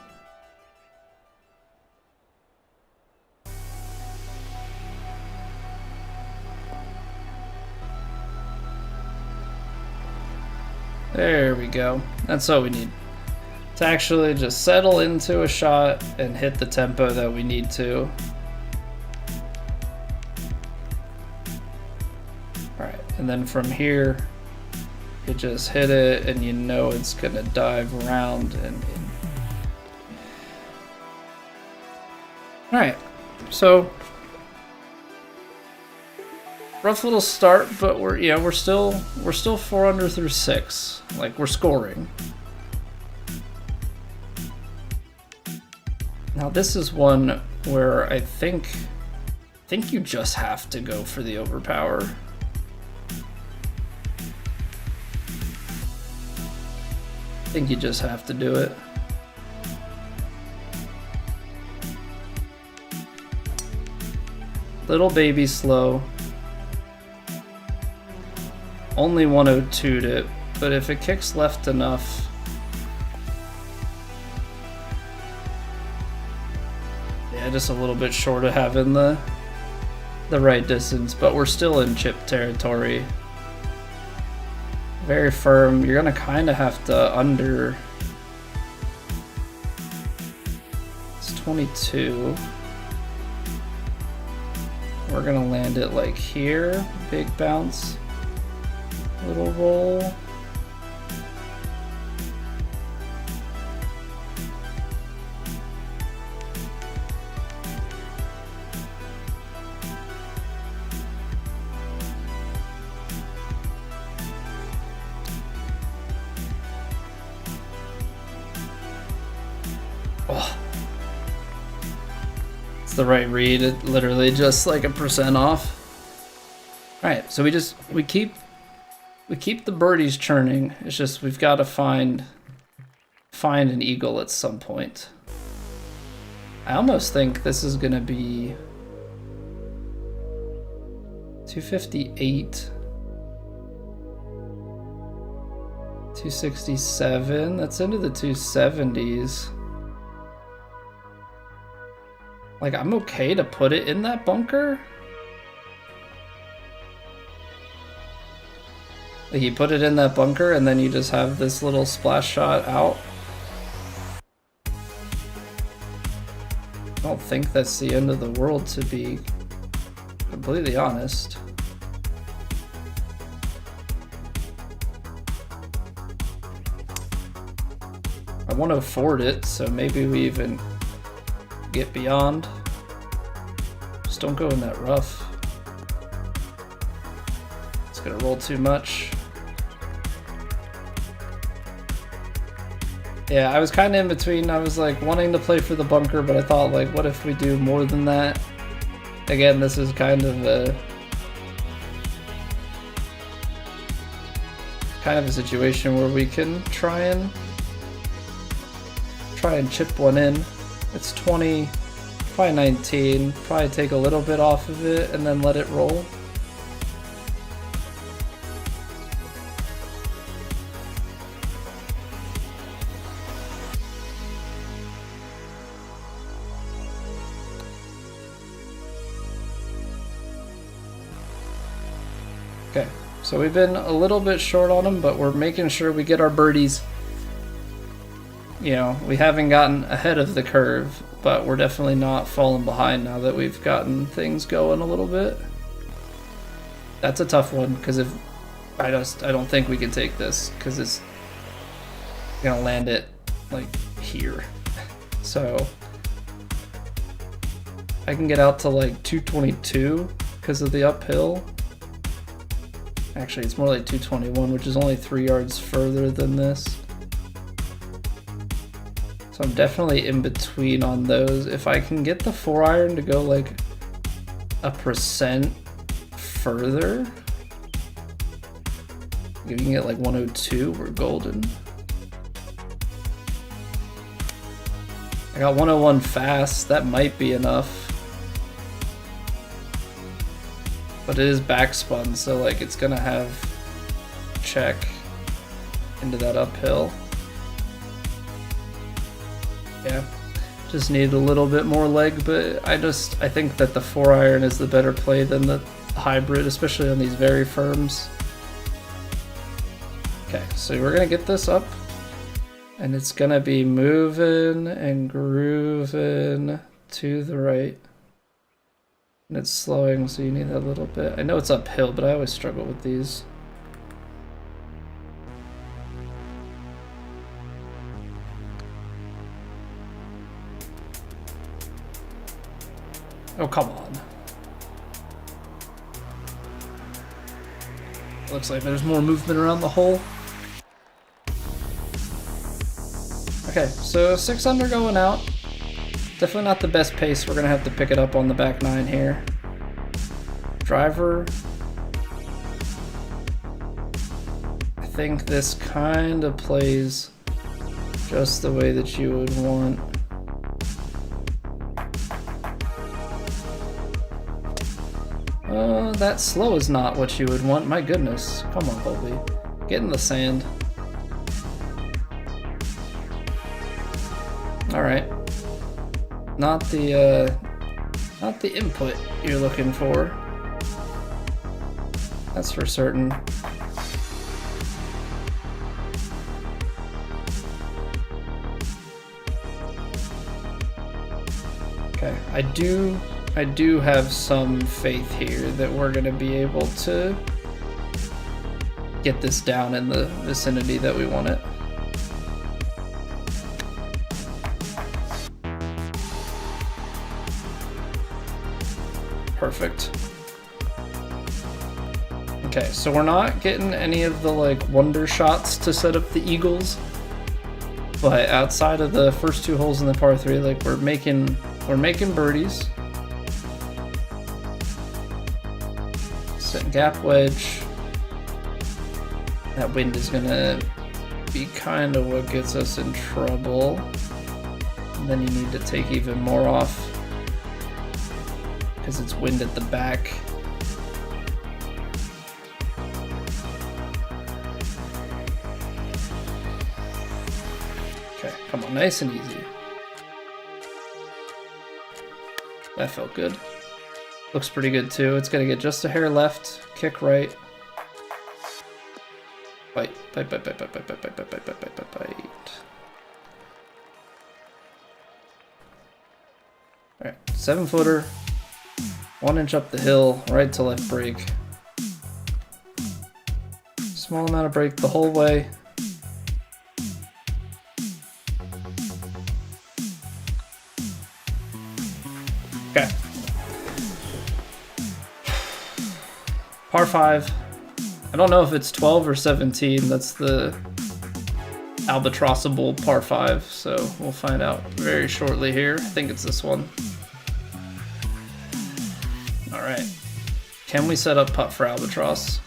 There we go. That's all we need. To actually just settle into a shot and hit the tempo that we need to. Alright, and then from here, you just hit it and you know it's gonna dive around and in. Alright, so rough little start, but we're still 4 under through 6. Like, we're scoring. Now this is one where I think you just have to go for the overpower. I think you just have to do it. Little baby slow. Only 102'd it, but if it kicks left enough, yeah, just a little bit short of having the right distance, but we're still in chip territory. Very firm. You're gonna kind of have to under. It's 22. We're gonna land it like here. Big bounce. Little roll. Oh. It's the right read. It literally just like a % off. All right, so we keep the birdies churning. It's just we've got to find an eagle at some point. I almost think this is gonna be 258, 267. That's into the 270s. Like, I'm okay to put it in that bunker. Like you put it in that bunker and then you just have this little splash shot out. I don't think that's the end of the world, to be completely honest. I want to afford it, so maybe we even get beyond. Just don't go in that rough. It's gonna roll too much. Yeah, I was kind of in between. I was like wanting to play for the bunker, but I thought like, what if we do more than that? Again, this is kind of a situation where we can try and chip one in. It's 20, probably 19, probably take a little bit off of it and then let it roll. Okay, so we've been a little bit short on them, but we're making sure we get our birdies. You know, we haven't gotten ahead of the curve, but we're definitely not falling behind now that we've gotten things going a little bit. That's a tough one, because if I don't think we can take this, because it's gonna land it like here. So I can get out to like 222 because of the uphill. Actually, it's more like 221, which is only 3 yards further than this. So I'm definitely in between on those. If I can get the 4-iron to go like 1% further, you can get like 102, we're golden. I got 101 fast, that might be enough. But it is backspun, so like it's gonna have check into that uphill. Yeah, just need a little bit more leg, but I think that the 4-iron is the better play than the hybrid, especially on these very firms. Okay, so we're gonna get this up, and it's gonna be moving and grooving to the right. And it's slowing, so you need that little bit. I know it's uphill, but I always struggle with these. Oh, come on. Looks like there's more movement around the hole. Okay, so 6 under going out. Definitely not the best pace. We're gonna have to pick it up on the back 9 here. Driver. I think this kind of plays just the way that you would want. That slow is not what you would want. My goodness. Come on, Colby. Get in the sand. Alright. Not the input you're looking for. That's for certain. Okay, I do have some faith here that we're gonna be able to get this down in the vicinity that we want it. Perfect. Okay, so we're not getting any of the like wonder shots to set up the eagles, but outside of the first 2 holes in the par 3, like we're making birdies. Setting gap wedge. That wind is gonna be kind of what gets us in trouble. And then you need to take even more off because it's wind at the back. Okay, come on, nice and easy. That felt good. Looks pretty good too. It's gonna get just a hair left, kick right. Bite, bite, bite, bite, bite, bite, bite, bite, bite, bite, bite, bite, bite. Alright, 7-footer. 1 inch up the hill, right to left break. Small amount of break the whole way. Okay. Par 5. I don't know if it's 12 or 17. That's the albatrossable par 5. So we'll find out very shortly here. I think it's this one. All right. Can we set up putt for albatross?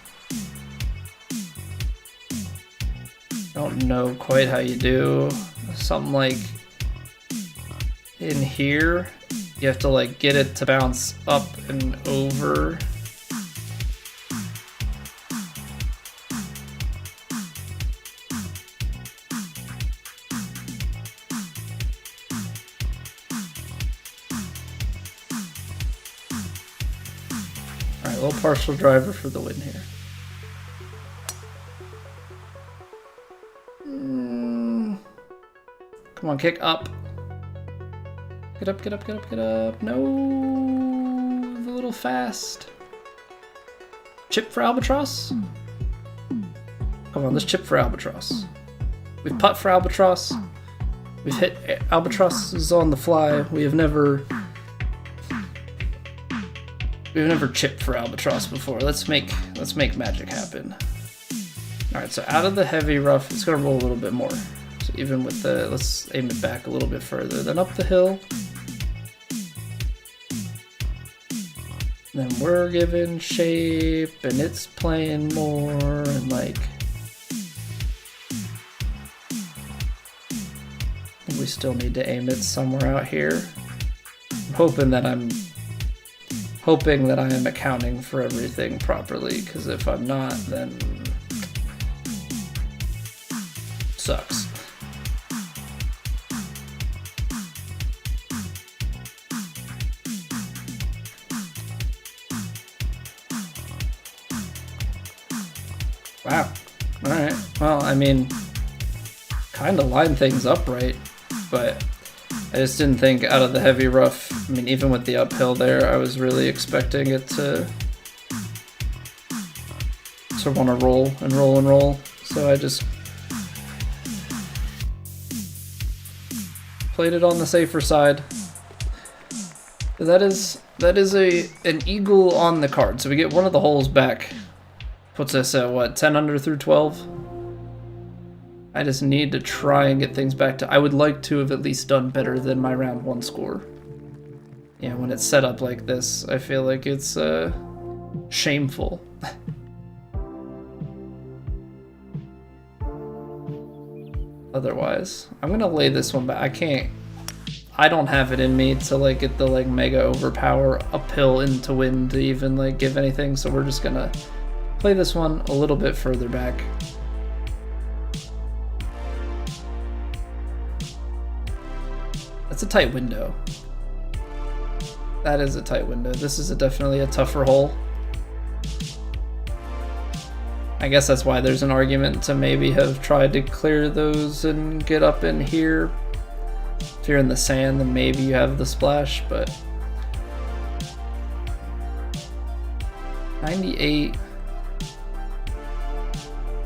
Don't know quite how you do. Something like in here. You have to like get it to bounce up and over. Alright, little partial driver for the win here. Come on, kick up. Get up, get up, get up, get up. No, a little fast. Chip for albatross? Come on, let's chip for albatross. We've putt for albatross. We've hit albatrosses on the fly. We've never chipped for albatross before. Let's make magic happen. All right, so out of the heavy rough, it's gonna roll a little bit more. So even with the, let's aim it back a little bit further. Then up the hill. Then we're giving shape, and it's playing more, and like, we still need to aim it somewhere out here. I'm hoping that I am accounting for everything properly, because if I'm not, then sucks. Wow. Alright. Well, I mean, kind of line things up right, but I just didn't think out of the heavy rough. I mean, even with the uphill there, I was really expecting it to want to roll and roll and roll. So I just played it on the safer side. That is an eagle on the card. So we get one of the holes back. Puts us at what, 10 under through 12? I just need to try and get things back to... I would like to have at least done better than my round 1 score. Yeah, when it's set up like this, I feel like it's shameful. Otherwise, I'm gonna lay this one back. I don't have it in me to like get the like mega overpower uphill into wind to even like give anything, so we're just gonna play this one a little bit further back. That's a tight window. That is a tight window. This is definitely a tougher hole. I guess that's why there's an argument to maybe have tried to clear those and get up in here. If you're in the sand, then maybe you have the splash, but 98.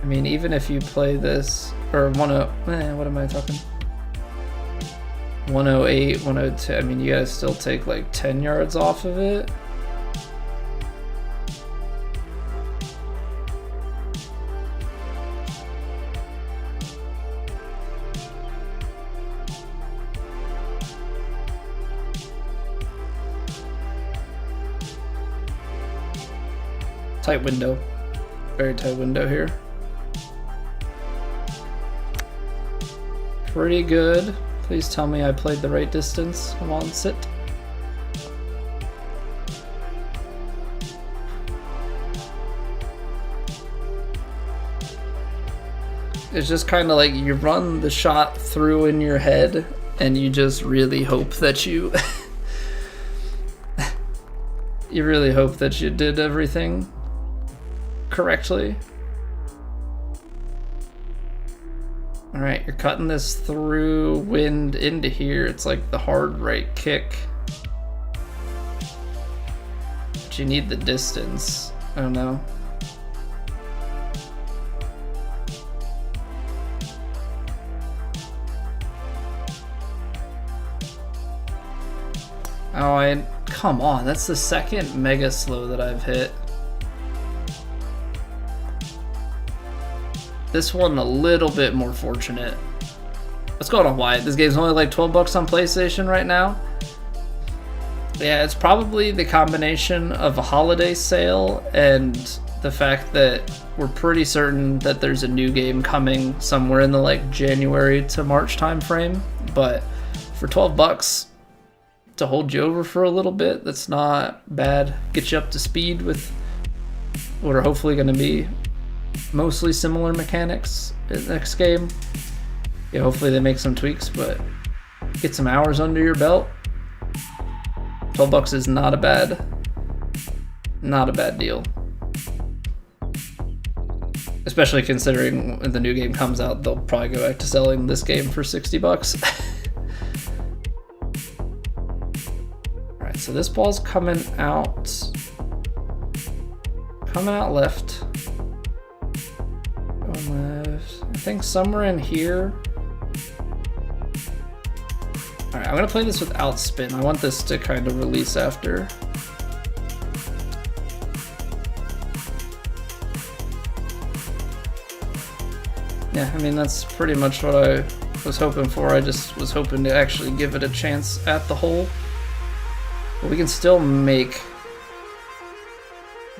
I mean, even if you play this, or what am I talking? 108, 102, I mean, you guys still take like 10 yards off of it. Tight window. Very tight window here. Pretty good. Please tell me I played the right distance. Come on, sit. It's just kind of like you run the shot through in your head and you just really hope that you you really hope that you did everything correctly. Alright, you're cutting this through wind into here. It's like the hard right kick. But you need the distance. I don't know. Oh, come on, that's the second mega slow that I've hit. This one a little bit more fortunate. What's going on, Wyatt? This game's only like 12 bucks on PlayStation right now. Yeah, it's probably the combination of a holiday sale and the fact that we're pretty certain that there's a new game coming somewhere in the like January to March time frame. But for 12 bucks to hold you over for a little bit, that's not bad. Get you up to speed with what are hopefully going to be mostly similar mechanics in the next game. Yeah, hopefully they make some tweaks, but get some hours under your belt. 12 bucks is not a bad deal. Especially considering when the new game comes out, they'll probably go back to selling this game for 60 bucks. Alright, so this ball's coming out left. Left. I think somewhere in here. Alright, I'm gonna play this without spin. I want this to kind of release after. Yeah, I mean, that's pretty much what I was hoping for. I just was hoping to actually give it a chance at the hole. But we can still make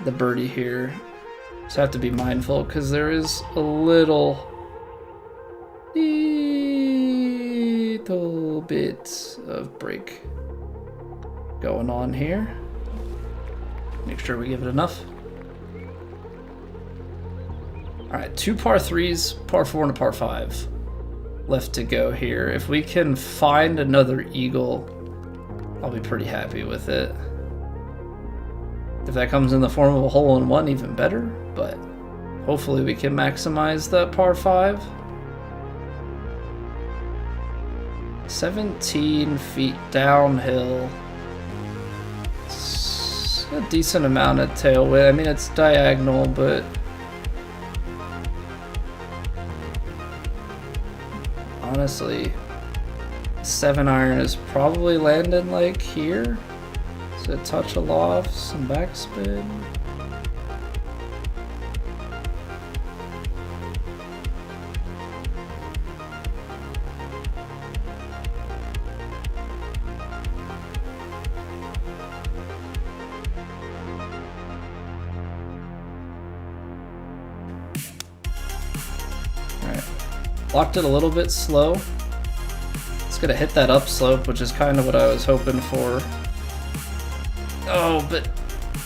the birdie here. Just have to be mindful because there is a little bit of break going on here. Make sure we give it enough. Alright, 2 par 3s, par 4 and a par 5 left to go here. If we can find another eagle, I'll be pretty happy with it. If that comes in the form of a hole-in-one, even better, but hopefully we can maximize that par 5. 17 feet downhill. It's a decent amount of tailwind. I mean, it's diagonal, but honestly, 7-iron is probably landing like here. So a touch of loft, some backspin. Alright, blocked it a little bit slow. It's gonna hit that upslope, which is kind of what I was hoping for. Oh, but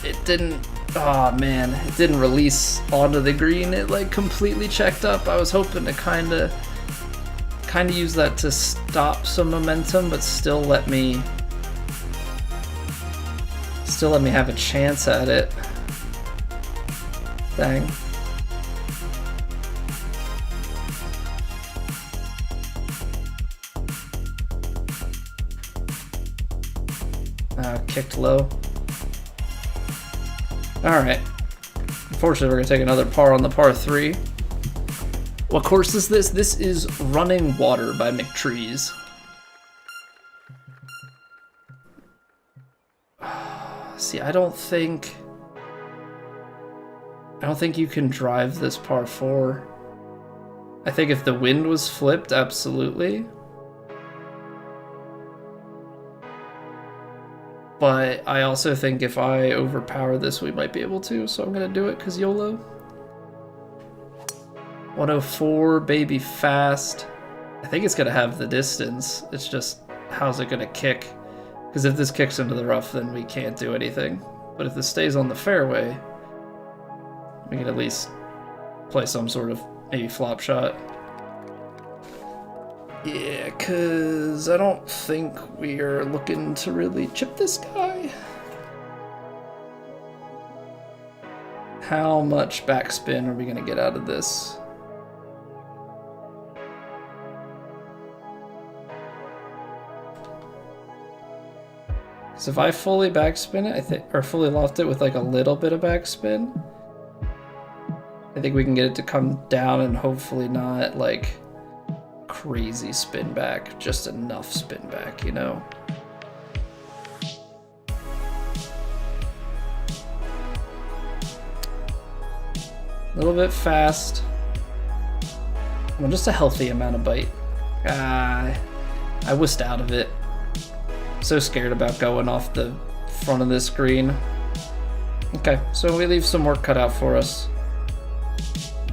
it didn't. Oh man, it didn't release onto the green. It like completely checked up. I was hoping to kind of use that to stop some momentum, but still let me have a chance at it. Dang. Kicked low. Alright. Unfortunately, we're going to take another par on the par 3. What course is this? This is Running Water by McTrees. See, I don't think you can drive this par 4. I think if the wind was flipped, absolutely. But I also think if I overpower this, we might be able to, so I'm going to do it because YOLO. 104, baby, fast. I think it's going to have the distance. It's just, how's it going to kick? Because if this kicks into the rough, then we can't do anything. But if this stays on the fairway, we can at least play some sort of maybe flop shot. Yeah, because I don't think we are looking to really chip this guy. How much backspin are we going to get out of this? Because if I fully backspin it, I think, or fully loft it with like a little bit of backspin, I think we can get it to come down and hopefully not like crazy spin back, just enough spin back, you know? A little bit fast. Well, just a healthy amount of bite. I whisked out of it. So scared about going off the front of this green. Okay, so we leave some work cut out for us.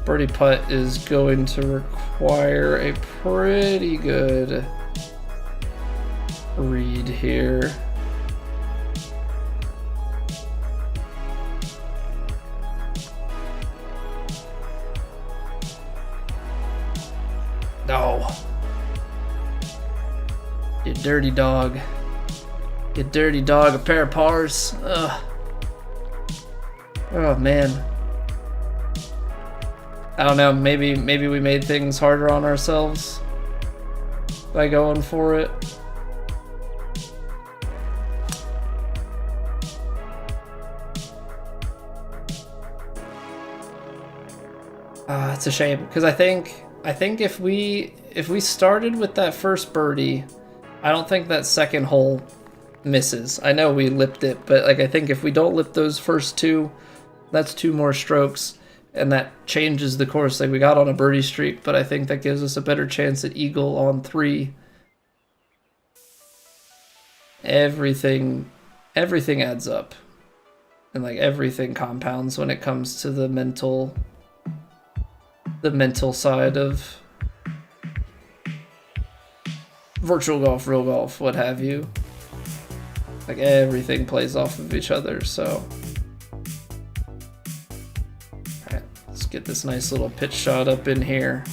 Birdie putt is going to require a pretty good read here. No. You dirty dog. You dirty dog, a pair of pars. Ugh. Oh man. I don't know, maybe we made things harder on ourselves by going for it. It's a shame because I think if we started with that first birdie, I don't think that second hole misses. I know we lipped it, but like I think if we don't lip those first two, that's 2 more strokes, and that changes the course. Like we got on a birdie streak, but I think that gives us a better chance at eagle on 3. Everything adds up, and like everything compounds when it comes to the mental side of virtual golf, real golf, what have you. Like everything plays off of each other, so. Alright, let's get this nice little pitch shot up in here.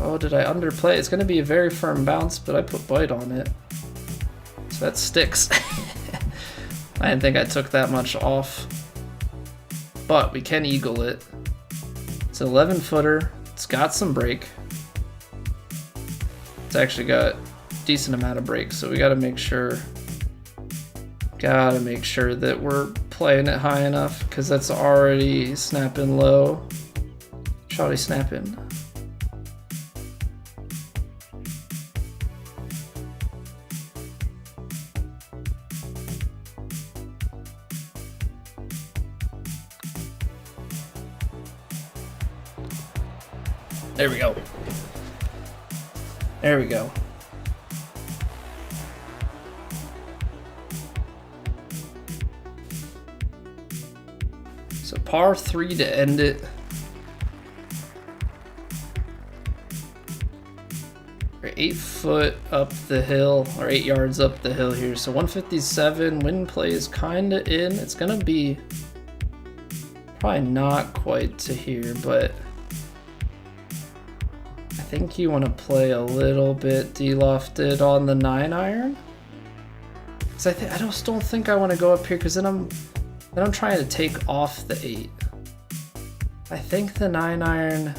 Oh, did I underplay? It's gonna be a very firm bounce, but I put bite on it. So that sticks. I didn't think I took that much off. But we can eagle it. It's an 11 footer. It's got some break. It's actually got a decent amount of break, so we gotta make sure that we're playing it high enough, because that's already snapping low. Shawty snapping. There we go. There we go. So par 3 to end it. We're 8 foot up the hill, or 8 yards up the hill here. So 157, wind play is kinda in. It's gonna be probably not quite to here, but I think you want to play a little bit de-lofted on the 9-iron. Because I just don't think I want to go up here, because then I'm trying to take off the 8. I think the 9-iron.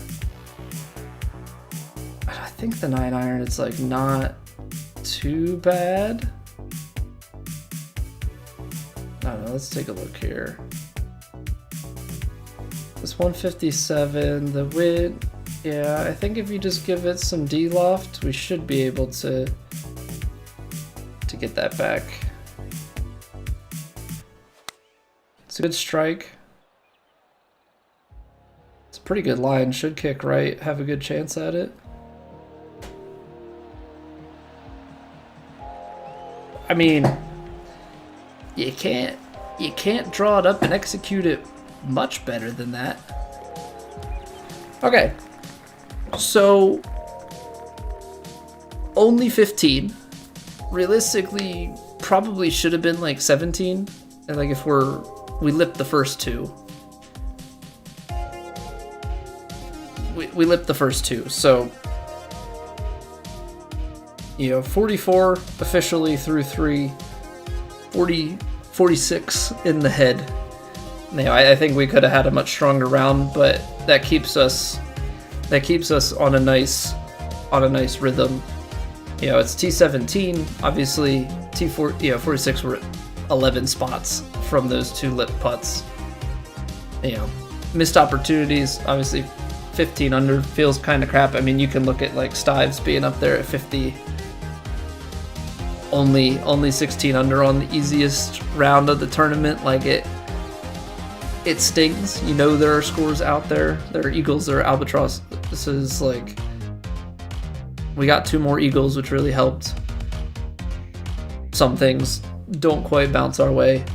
I think the 9-iron is like not too bad. I don't know. Let's take a look here. This 157, the wind. Yeah, I think if you just give it some D-loft, we should be able to get that back. It's a good strike. It's a pretty good line. Should kick right, have a good chance at it. I mean, you can't draw it up and execute it much better than that. Okay. So, only 15. Realistically, probably should have been like 17. And like if we lipped the first 2. We lipped the first 2. So, you know, 44 officially through 3. 46 in the head. You know, I think we could have had a much stronger round, but that keeps us on a nice on a nice rhythm. You know, it's T17, obviously T4, you know, 46 were 11 spots from those 2 lip putts. You know, missed opportunities, obviously 15 under feels kind of crap. I mean, you can look at like Stives being up there at 50. Only 16 under on the easiest round of the tournament. Like it stings. You know there are scores out there. There are eagles, there are albatross. This is like, we got 2 more eagles, which really helped. Some things don't quite bounce our way.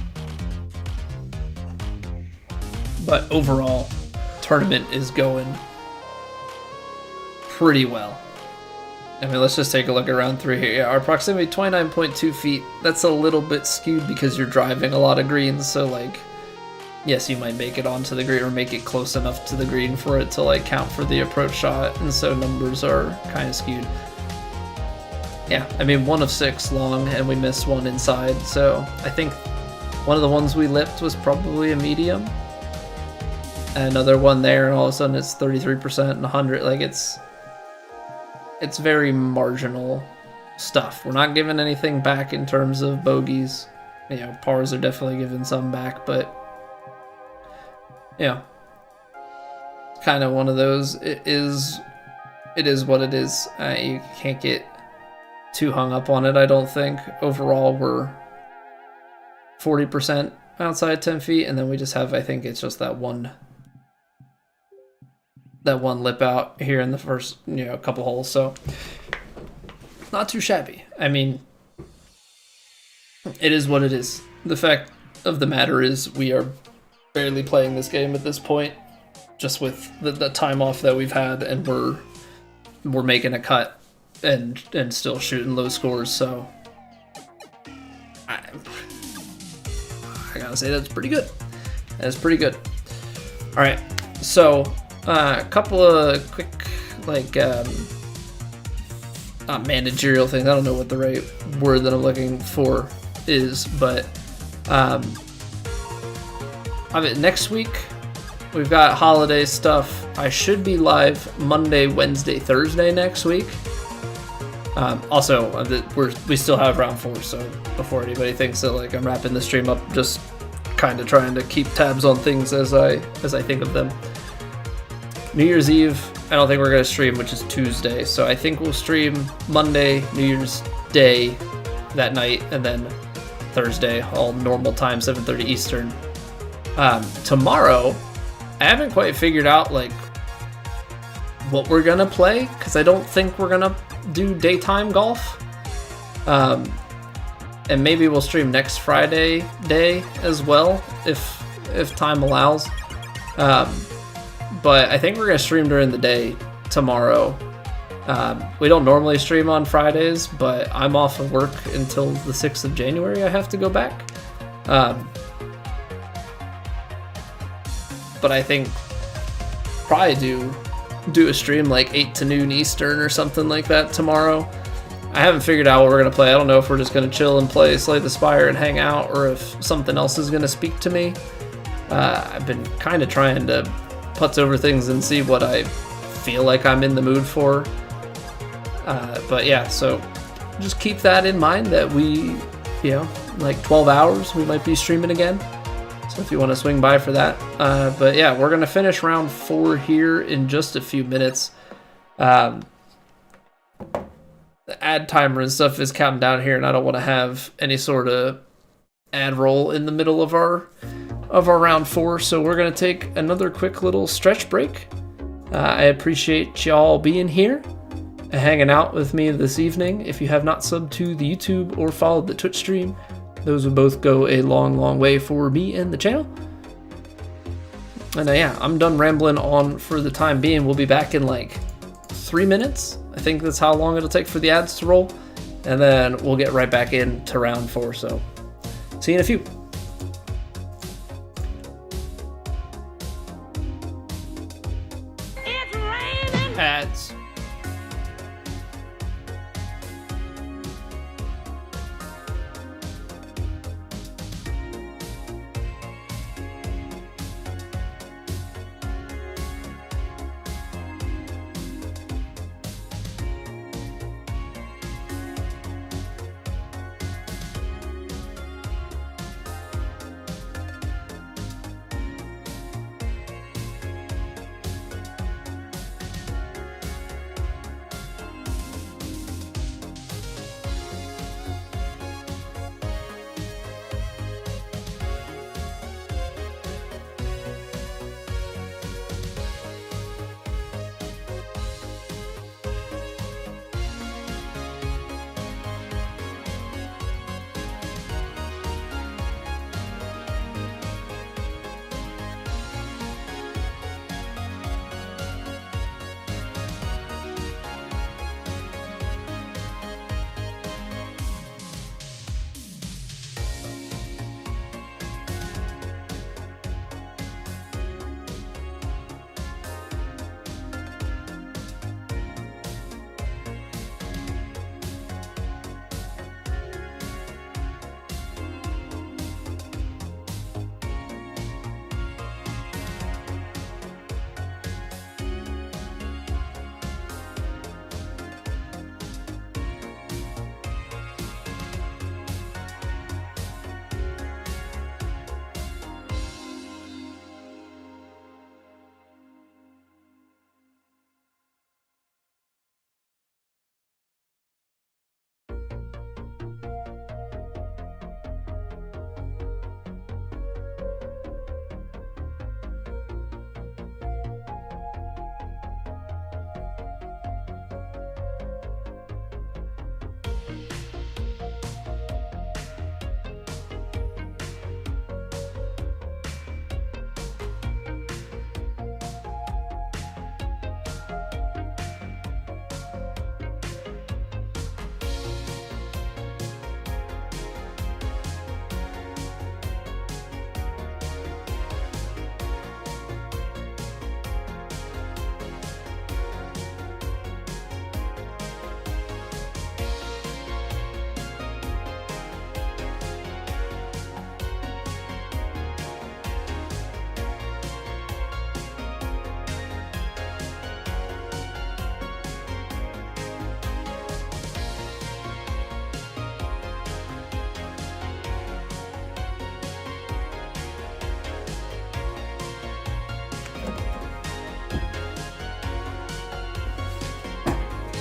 But overall, tournament is going pretty well. I mean, let's just take a look at round 3 here. Yeah, our proximity 29.2 feet. That's a little bit skewed because you're driving a lot of greens. So like, yes, you might make it onto the green or make it close enough to the green for it to like count for the approach shot. And so numbers are kind of skewed. Yeah, I mean, 1 of 6 long and we missed 1 inside. So I think one of the ones we lipped was probably a medium. And another one there, and all of a sudden it's 33% and 100. Like it's very marginal stuff. We're not giving anything back in terms of bogeys. You know, pars are definitely giving some back, but yeah, kind of one of those. It is what it is. You can't get too hung up on it, I don't think. Overall, we're 40% outside 10 feet, and then we just have, I think it's just that one lip out here in the first, you know, couple holes. So not too shabby. I mean, it is what it is. The fact of the matter is we are barely playing this game at this point, just with the time off that we've had, and we're making a cut and still shooting low scores. So I gotta say that's pretty good. That's pretty good. All right, so a couple of quick, like, not managerial things. I don't know what the right word that I'm looking for is, but I mean, next week we've got holiday stuff. I should be live Monday, Wednesday, Thursday next week. Also, we still have round 4, so before anybody thinks that like I'm wrapping the stream up, just kind of trying to keep tabs on things as I think of them. New Year's Eve, I don't think we're going to stream, which is Tuesday. So I think we'll stream Monday, New Year's Day that night, and then Thursday, all normal time, 7:30 Eastern. Tomorrow, I haven't quite figured out like what we're going to play, because I don't think we're going to do daytime golf. And maybe we'll stream next Friday day as well, if time allows. But I think we're going to stream during the day tomorrow. We don't normally stream on Fridays, but I'm off of work until the 6th of January. I have to go back. But I think probably do a stream like 8 to noon Eastern or something like that tomorrow. I haven't figured out what we're going to play. I don't know if we're just going to chill and play Slay the Spire and hang out, or if something else is going to speak to me. I've been kind of trying to putz over things and see what I feel like I'm in the mood for. But yeah, so just keep that in mind that we, you know, like 12 hours, we might be streaming again. So if you want to swing by for that. But yeah, we're going to finish round 4 here in just a few minutes. The ad timer and stuff is counting down here, and I don't want to have any sort of ad roll in the middle of our round 4, so we're going to take another quick little stretch break. I appreciate y'all being here and hanging out with me this evening. If you have not subbed to the YouTube or followed the Twitch stream, those would both go a long, long way for me and the channel. And yeah, I'm done rambling on for the time being. We'll be back in like 3 minutes. I think that's how long it'll take for the ads to roll. And then we'll get right back into round 4. So see you in a few. Ads.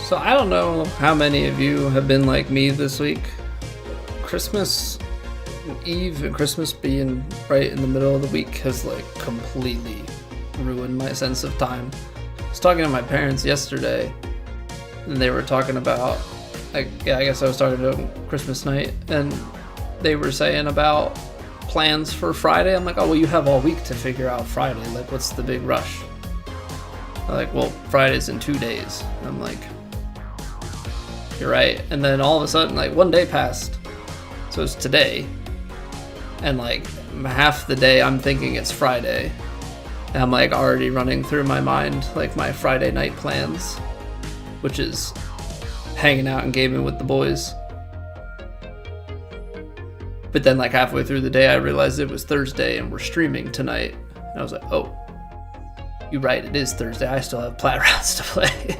So I don't know how many of you have been like me this week. Christmas Eve and Christmas being right in the middle of the week has like completely ruined my sense of time. I was talking to my parents yesterday and they were talking about, I guess I was talking to them Christmas night, and they were saying about plans for Friday. I'm like, oh, well, you have all week to figure out Friday. Like, what's the big rush? They're like, well, Friday's in 2 days. And I'm like, you're right. And then all of a sudden, like, 1 day passed. So it's today. And like half the day I'm thinking it's Friday. And I'm like already running through my mind like my Friday night plans, which is hanging out and gaming with the boys. But then like halfway through the day I realized it was Thursday and we're streaming tonight. And I was like, oh, you're right, it is Thursday. I still have Plat rounds to play.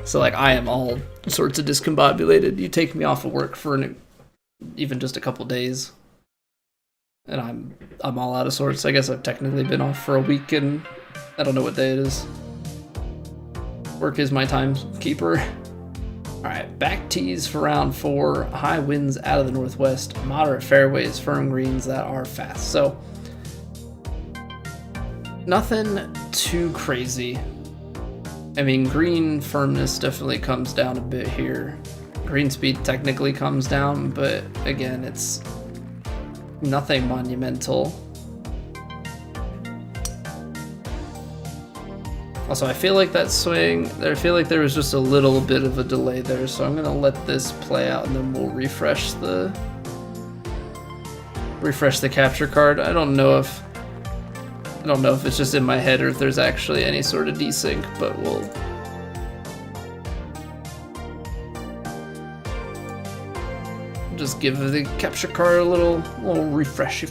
So like I am all sorts of discombobulated. You take me off of work for even just a couple days and I'm all out of sorts. I guess I've technically been off for a week and I don't know what day it is. Work is my timekeeper. Alright, back tees for round 4. High winds out of the northwest. Moderate fairways, firm greens that are fast. So, nothing too crazy. I mean, green firmness definitely comes down a bit here. Green speed technically comes down, but again, it's nothing monumental. Also, I feel like that swing, I feel like there was just a little bit of a delay there, so I'm gonna let this play out and then we'll refresh the capture card. I don't know if it's just in my head or if there's actually any sort of desync, but we'll just give the capture card a little refresh.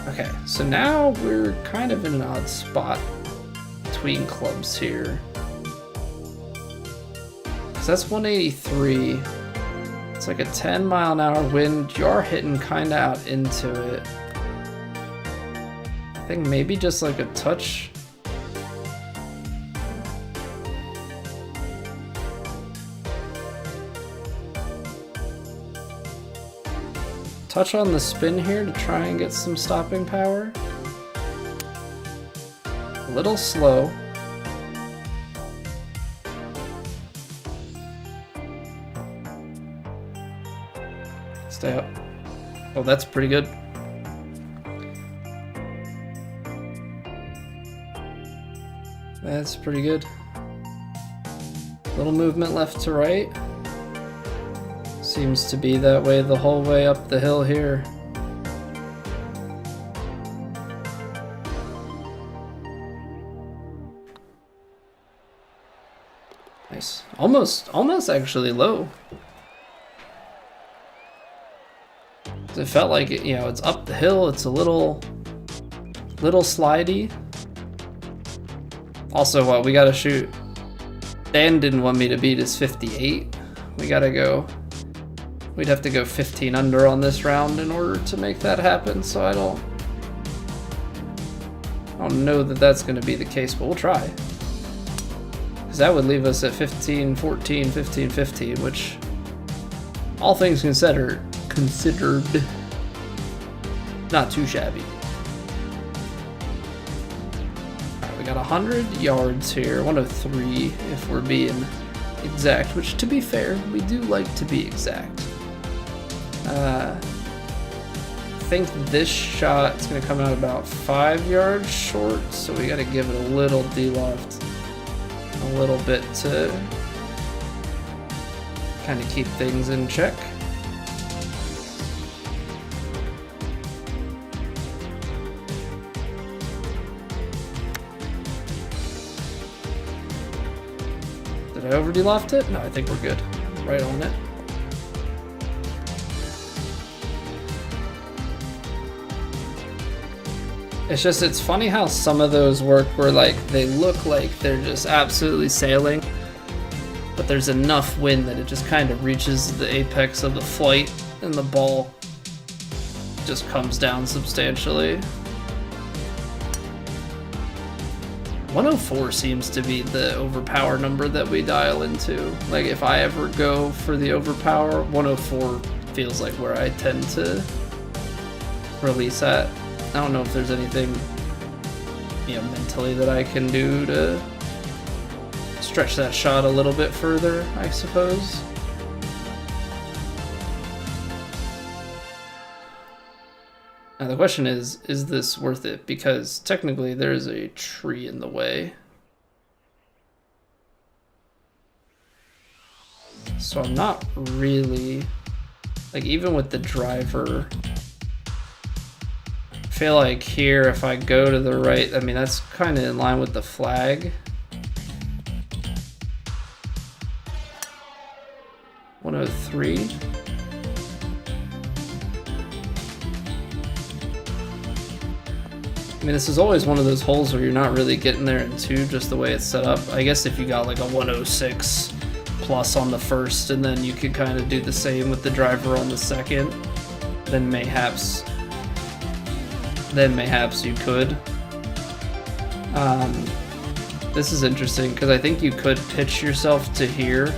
Okay, so now we're kind of in an odd spot between clubs here. So that's 183. It's like a 10-mile-an-hour wind. You are hitting kind of out into it. I think maybe just like a touch. Touch on the spin here to try and get some stopping power. A little slow. Stay up. Oh, that's pretty good. That's pretty good. Little movement left to right. Seems to be that way the whole way up the hill here. Nice. Almost actually low. It felt like it, you know, it's up the hill, it's a little slidey. Also, we gotta shoot. Dan didn't want me to beat his 58. We gotta go. We'd have to go 15 under on this round in order to make that happen, so I don't know that that's going to be the case, but we'll try. Because that would leave us at 15, 14, 15, 15, which, all things considered, not too shabby. Alright, we got 100 yards here, 103 if we're being exact, which to be fair, we do like to be exact. I think this shot is going to come out about 5 yards short, so we got to give it a little de-loft, a little bit to kind of keep things in check. Did I over de-loft it? No, I think we're good. Right on it. It's funny how some of those work where like they look like they're just absolutely sailing, but there's enough wind that it just kind of reaches the apex of the flight and the ball just comes down substantially. 104 seems to be the overpower number that we dial into. Like if I ever go for the overpower, 104 feels like where I tend to release at. I don't know if there's anything, you know, mentally that I can do to stretch that shot a little bit further, I suppose. Now the question is this worth it? Because technically there's a tree in the way. So I'm not really, like even with the driver, I feel like here if I go to the right, I mean that's kind of in line with the flag. 103. I mean, this is always one of those holes where you're not really getting there in two, just the way it's set up. I guess if you got like a 106 plus on the first, and then you could kind of do the same with the driver on the second, then mayhaps you could. This is interesting because I think you could pitch yourself to here.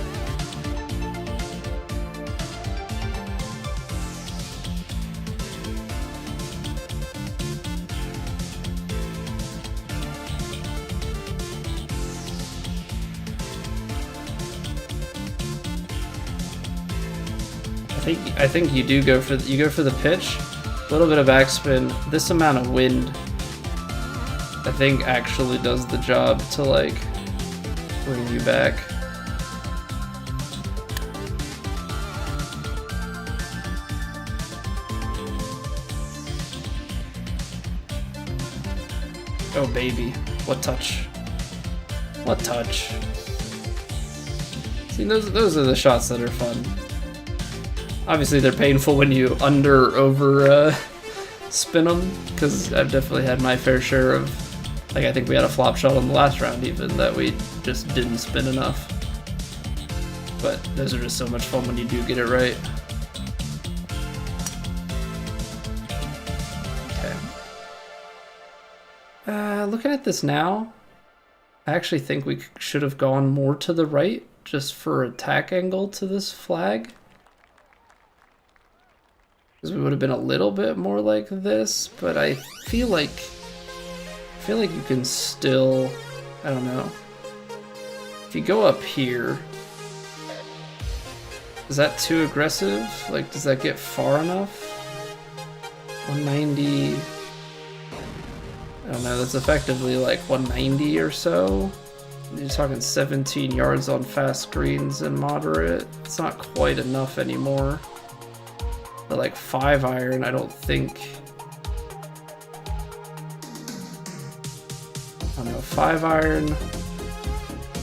I think you do go for the pitch, a little bit of backspin. This amount of wind, I think, actually does the job to like bring you back. Oh baby, what touch? What touch? See, those are the shots that are fun. Obviously, they're painful when you over spin them, because I've definitely had my fair share of, like I think we had a flop shot on the last round even that we just didn't spin enough. But those are just so much fun when you do get it right. Okay. Looking at this now, I actually think we should have gone more to the right just for attack angle to this flag. We would have been a little bit more like this, but I feel like you can still, I don't know. If you go up here, is that too aggressive? Like, does that get far enough? 190, I don't know, that's effectively like 190 or so. You're talking 17 yards on fast greens and moderate. It's not quite enough anymore. But like 5-iron, I don't think. I don't know, 5-iron,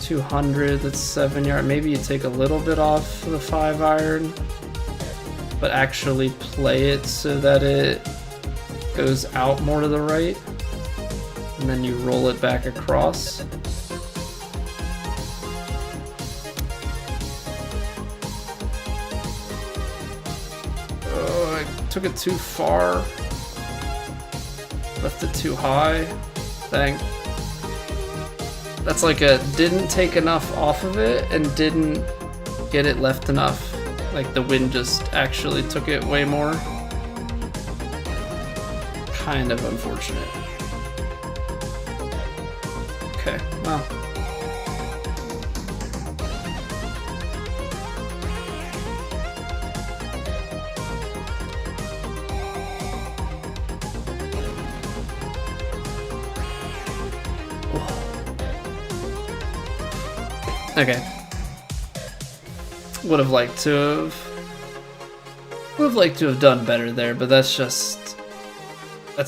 200, that's 7 yard. Maybe you take a little bit off the 5-iron, but actually play it so that it goes out more to the right, and then you roll it back across. Took it too far, left it too high. Dang. That's like a didn't take enough off of it and didn't get it left enough. Like the wind just actually took it way more. Kind of unfortunate. Okay, well. Okay. Would have liked to have done better there, but that's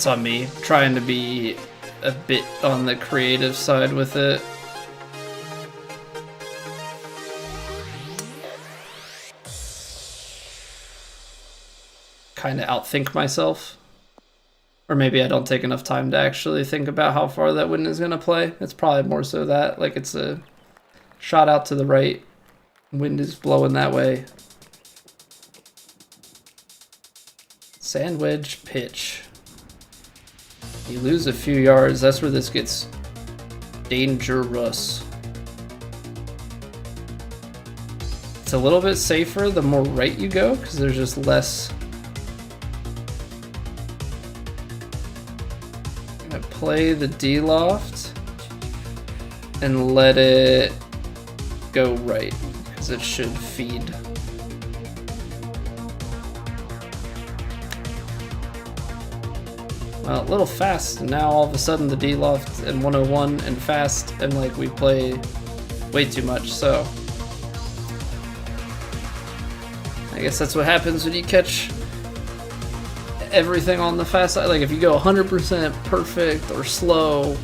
on me. Trying to be a bit on the creative side with it. Kind of outthink myself. Or maybe I don't take enough time to actually think about how far that wind is going to play. It's probably more so that, like, it's a shot out to the right, wind is blowing that way. Sand wedge pitch. You lose a few yards, that's where this gets Dangerous. It's a little bit safer the more right you go, because there's just less. I'm gonna play the D-loft and let it go right, because it should feed. Well, a little fast, and now all of a sudden the D-loft and 101 and fast, and like we play way too much, so I guess that's what happens when you catch everything on the fast side. Like if you go 100% perfect or slow,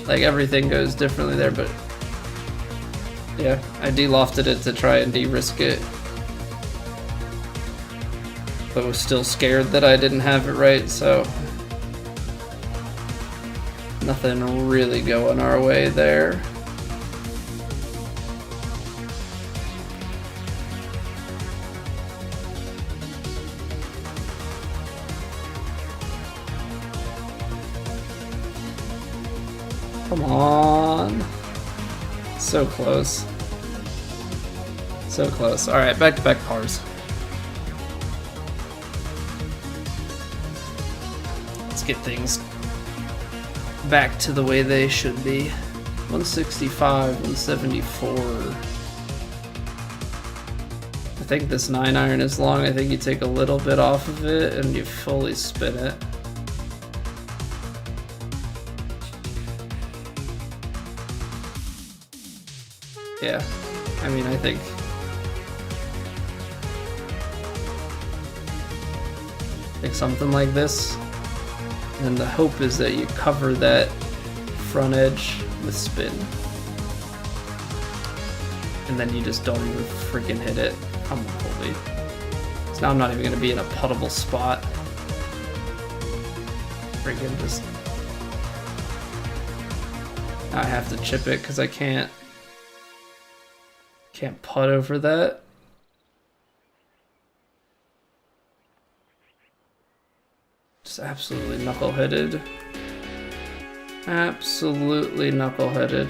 like everything goes differently there, but yeah, I D-lofted it to try and de-risk it, but was still scared that I didn't have it right, so nothing really going our way there. Come on. So close. So close. Alright, back-to-back pars. Let's get things back to the way they should be. 165, 174. I think this 9-iron is long. I think you take a little bit off of it and you fully spin it. Yeah, I mean, I think something like this. And the hope is that you cover that front edge with spin. And then you just don't even freaking hit it. Holy. So now I'm not even going to be in a puttable spot. Freaking just... Now I have to chip it because I can't putt over that. Just absolutely knuckleheaded. Absolutely knuckleheaded.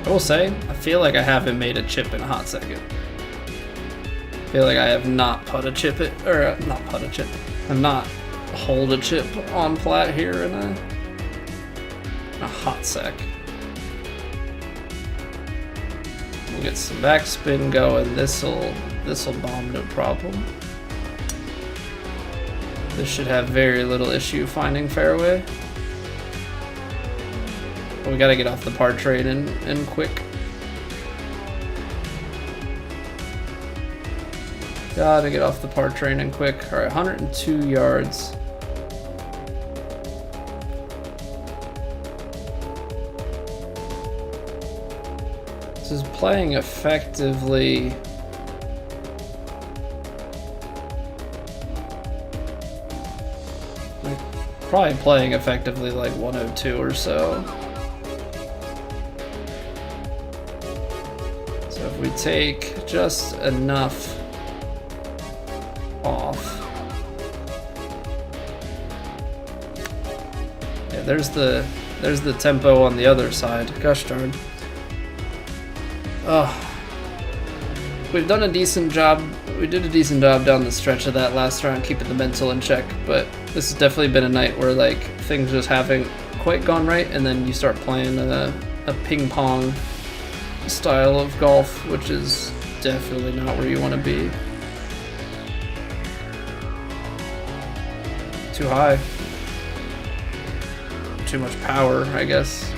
I will say, I feel like I haven't made a chip in a hot second. I feel like I have not put a chip it, or not put a chip. I'm not hold a chip on Plat here in a hot sec. We'll get some backspin going. This'll bomb no problem. This should have very little issue finding fairway. But we gotta get off the par train and quick. Gotta get off the par train and quick. All right, 102 yards. This is playing effectively. Probably playing effectively like 102 or so. So if we take just enough off. Yeah, there's the tempo on the other side. Gosh darn. We've done a decent job. We did a decent job down the stretch of that last round, keeping the mental in check, but this has definitely been a night where like things just haven't quite gone right, and then you start playing a ping pong style of golf, which is definitely not where you want to be. Too high. Too much power, I guess.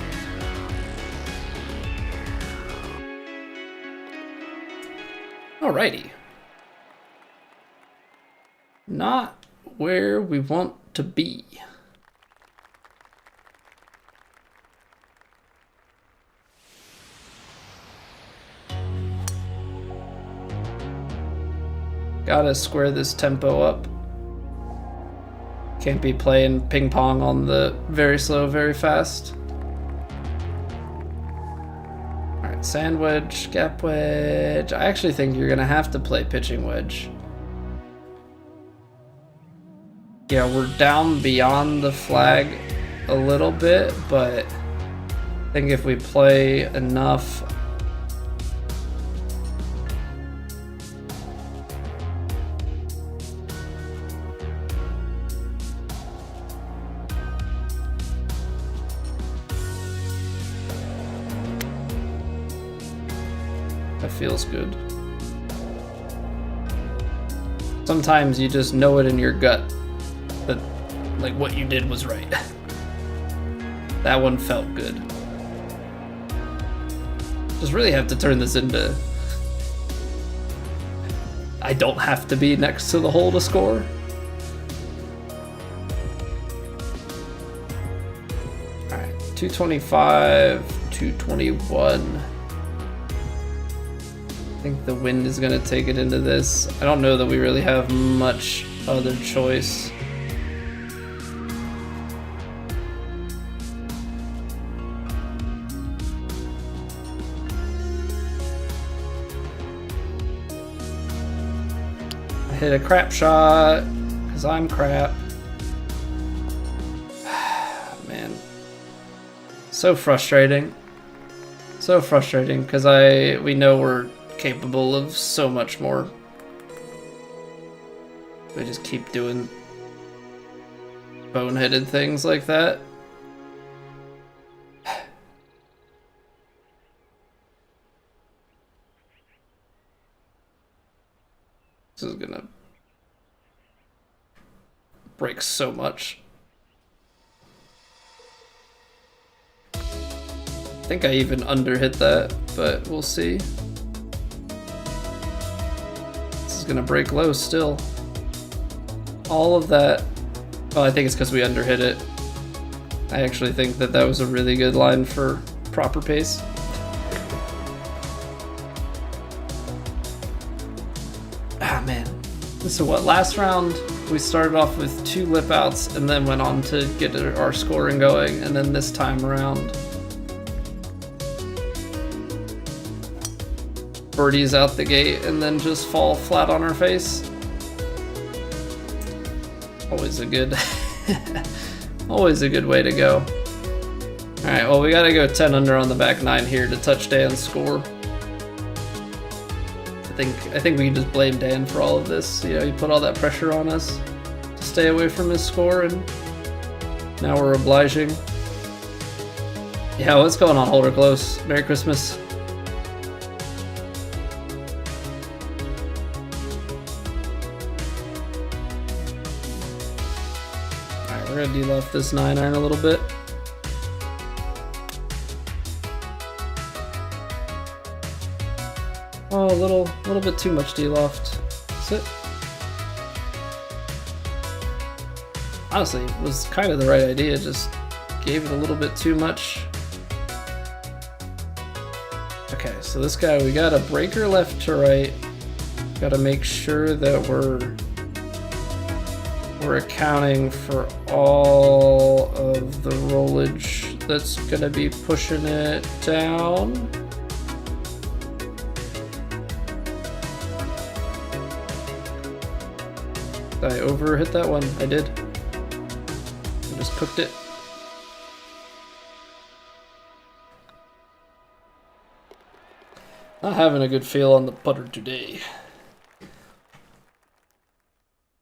Alrighty. Not where we want to be. Gotta square this tempo up. Can't be playing ping pong on the very slow, very fast. Sand wedge, gap wedge. I actually think you're gonna have to play pitching wedge. Yeah, we're down beyond the flag a little bit, but I think if we play enough. That feels good. Sometimes you just know it in your gut that like what you did was right. That one felt good. Just really have to turn this into I don't have to be next to the hole to score. Alright, 225, 221. I think the wind is going to take it into this. I don't know that we really have much other choice. I hit a crap shot because I'm crap. Man. So frustrating. So frustrating because we know we're capable of so much more. We just keep doing boneheaded things like that. This is gonna break so much. I think I even underhit that, but we'll see. Gonna break low still. All of that. Well, I think it's because we underhit it. I actually think that that was a really good line for proper pace. Ah, man. So what? Last round we started off with 2 lip outs and then went on to get our scoring going, and then this time around birdies out the gate and then just fall flat on our face. Always a good always a good way to go. Alright, well we gotta go 10 under on the back 9 here to touch Dan's score. I think we can just blame Dan for all of this. You know, he put all that pressure on us to stay away from his score, and now we're obliging. Yeah, what's going on, Holder Close? Merry Christmas. We're gonna de-left this 9-iron a little bit. Oh, a little bit too much de-loft. Sit. Honestly, it was kind of the right idea, just gave it a little bit too much. Okay, so this guy, we got a breaker left to right. Gotta make sure that we're accounting for all of the rollage that's gonna be pushing it down. Did I overhit that one? I did. I just cooked it. Not having a good feel on the putter today.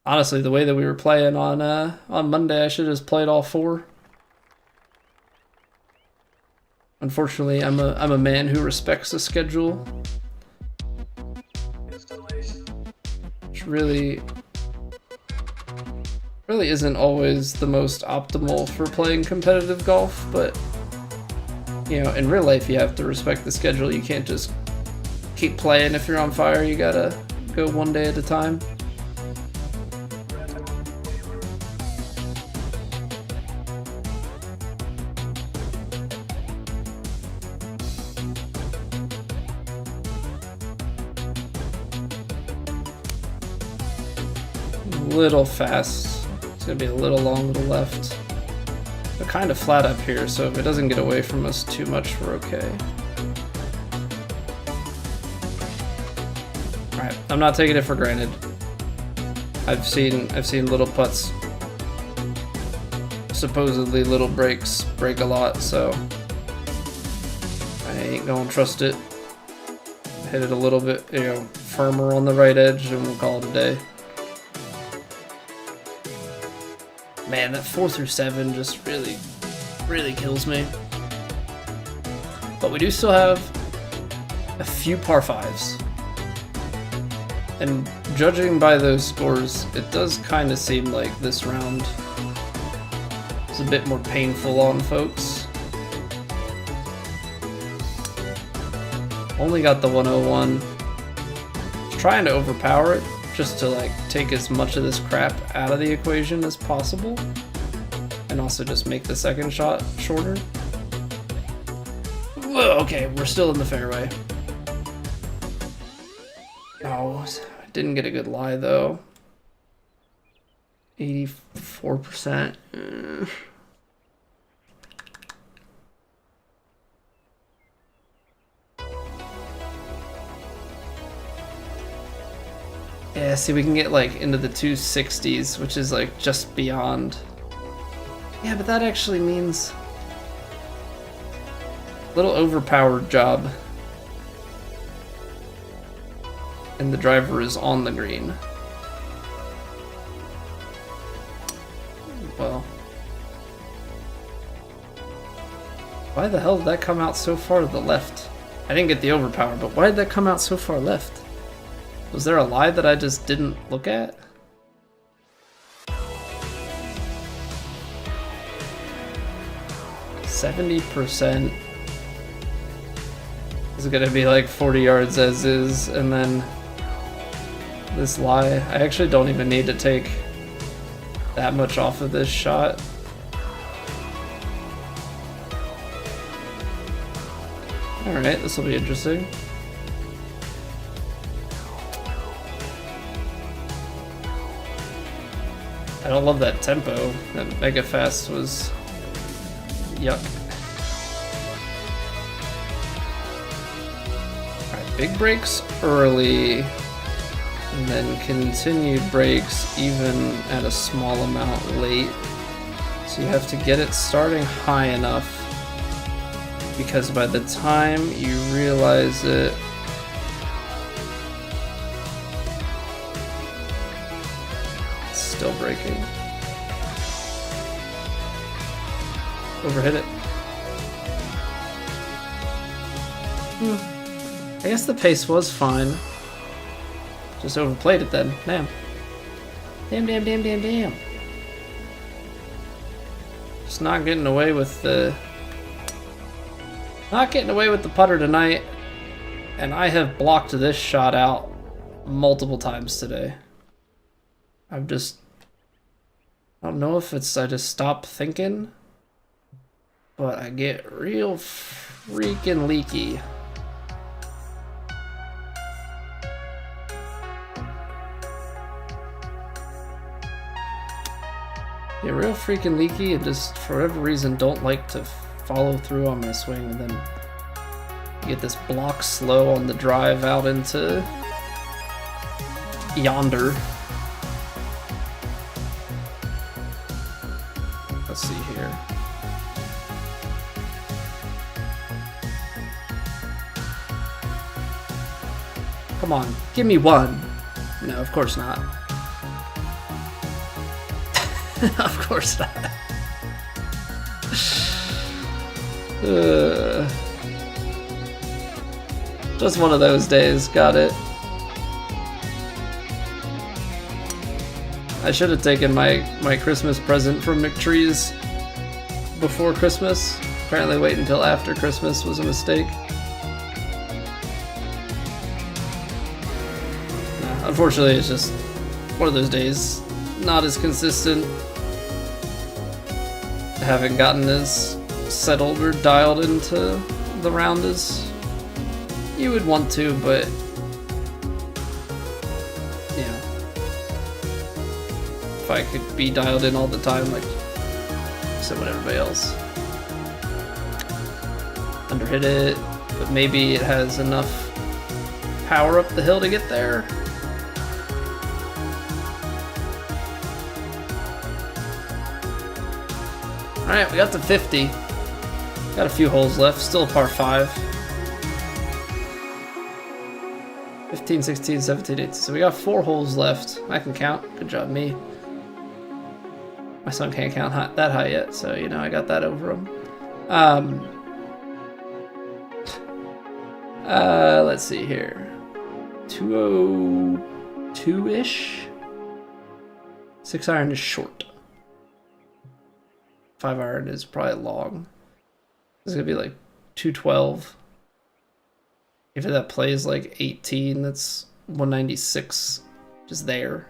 Honestly, the way that we were playing on Monday, I should have just played all 4. Unfortunately, I'm a man who respects the schedule. Which really isn't always the most optimal for playing competitive golf, but you know, in real life you have to respect the schedule. You can't just keep playing if you're on fire. You gotta go one day at a time. Little fast. It's gonna be a little long to the left. We're kind of flat up here, so if it doesn't get away from us too much, we're okay. Alright, I'm not taking it for granted. I've seen little putts, supposedly little breaks, break a lot, so I ain't gonna trust it. Hit it a little bit, you know, firmer on the right edge, and we'll call it a day. Man, that 4 through 7 just really kills me. But we do still have a few par 5s. And judging by those scores, it does kind of seem like this round is a bit more painful on folks. Only got the 101. Trying to overpower it just to like take as much of this crap out of the equation as possible, and also just make the second shot shorter. Whoa, okay, we're still in the fairway. Oh, I didn't get a good lie though. 84%. Yeah, see, we can get like into the 260s, which is like just beyond. Yeah, but that actually means a little overpowered job. And the driver is on the green. Well, why the hell did that come out so far to the left? I didn't get the overpower, but why did that come out so far left? Was there a lie that I just didn't look at? %70% is gonna be like 40 yards as is, and then this lie. I actually don't even need to take that much off of this shot. Alright, this will be interesting. I don't love that tempo. That mega fast was yuck. Alright, big breaks early, and then continued breaks even at a small amount late. So you have to get it starting high enough, because by the time you realize it, still breaking. Overhit it. I guess the pace was fine. Just overplayed it then. Damn. Damn. Just not getting away with the putter tonight. And I have blocked this shot out multiple times today. I don't know if it's I just stop thinking, but I get real freaking leaky. Get real freaking leaky and just for whatever reason don't like to follow through on my swing, and then get this block slow on the drive out into yonder. Let's see here. Come on, give me one. No, of course not. Of course not. Just one of those days, got it. I should have taken my Christmas present from McTree's before Christmas. Apparently waiting until after Christmas was a mistake. Unfortunately, it's just one of those days. Not as consistent. Haven't gotten as settled or dialed into the round as you would want to, but yeah. If I could be dialed in all the time, like so would everybody else. Underhit it, but maybe it has enough power up the hill to get there. Alright, we got to 50. Got a few holes left, still a par 5. 15, 16, 17, 18. So we got 4 holes left. I can count. Good job, me. My son can't count that high yet, so you know I got that over him. Let's see here. 202-ish. 6 iron is short. 5 iron is probably long. It's gonna be like 212. If that plays like 18, that's 196 just there.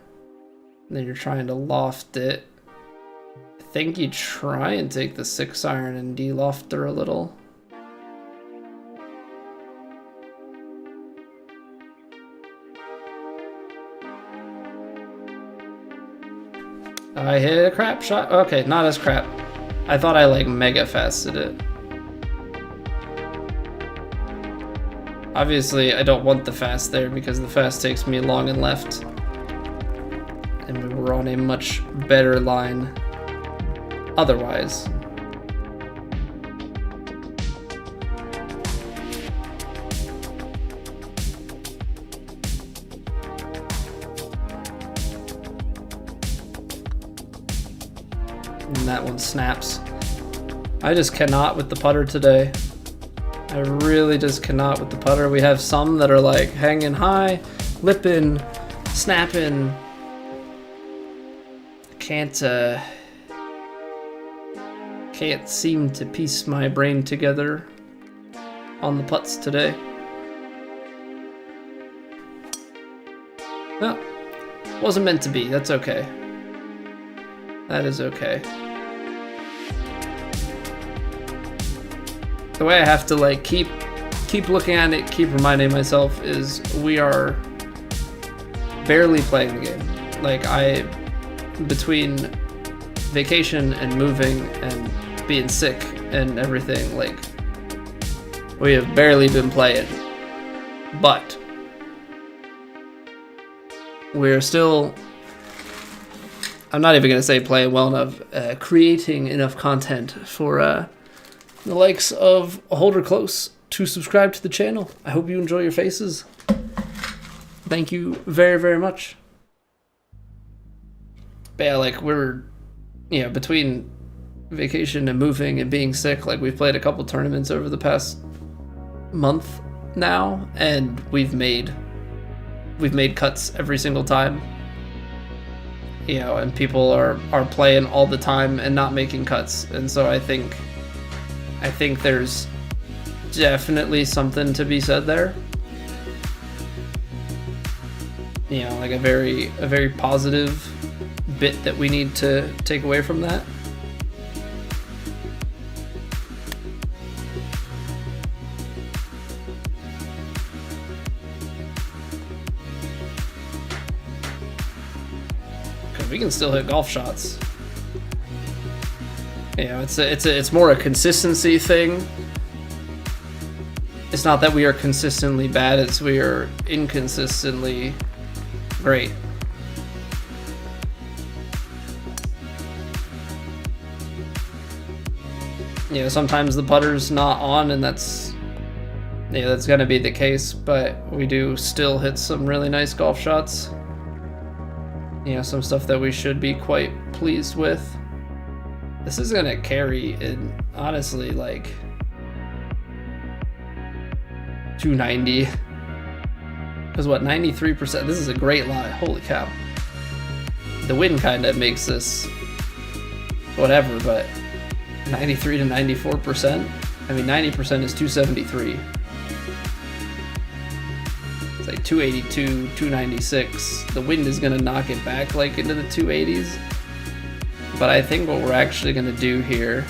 And then you're trying to loft it. I think you try and take the 6 iron and de-loft her a little. I hit a crap shot. Okay, not as crap. I thought I like mega fasted it. Obviously, I don't want the fast there because the fast takes me long and left. And we were on a much better line otherwise. And that one snaps. I just cannot with the putter today. I really just cannot with the putter. We have some that are like hanging high, lipping, snapping. Can't seem to piece my brain together on the putts today. No, wasn't meant to be. That's okay. That is okay. The way I have to like keep looking at it, keep reminding myself is we are barely playing the game. Like between vacation and moving and being sick and everything, like we have barely been playing. But we're still, I'm not even gonna say playing well enough, creating enough content for the likes of Holder Close to subscribe to the channel. I hope you enjoy your faces. Thank you very, very much. But yeah, like we're, you know, between vacation and moving and being sick, like we've played a couple tournaments over the past month now, and we've made cuts every single time. You know, and people are playing all the time and not making cuts, and so I think there's definitely something to be said there. You know, like a very positive bit that we need to take away from that. Because we can still hit golf shots. You know, it's more a consistency thing. It's not that we are consistently bad, it's we are inconsistently great. You know, sometimes the putter's not on, and that's gonna be the case, but we do still hit some really nice golf shots. You know, some stuff that we should be quite pleased with. This is gonna carry in, honestly, like 290. Because what, 93%? This is a great lie. Holy cow. The wind kind of makes this whatever, but 93 to 94%? I mean, 90% is 273. It's like 282, 296. The wind is gonna knock it back like into the 280s. But I think what we're actually gonna do here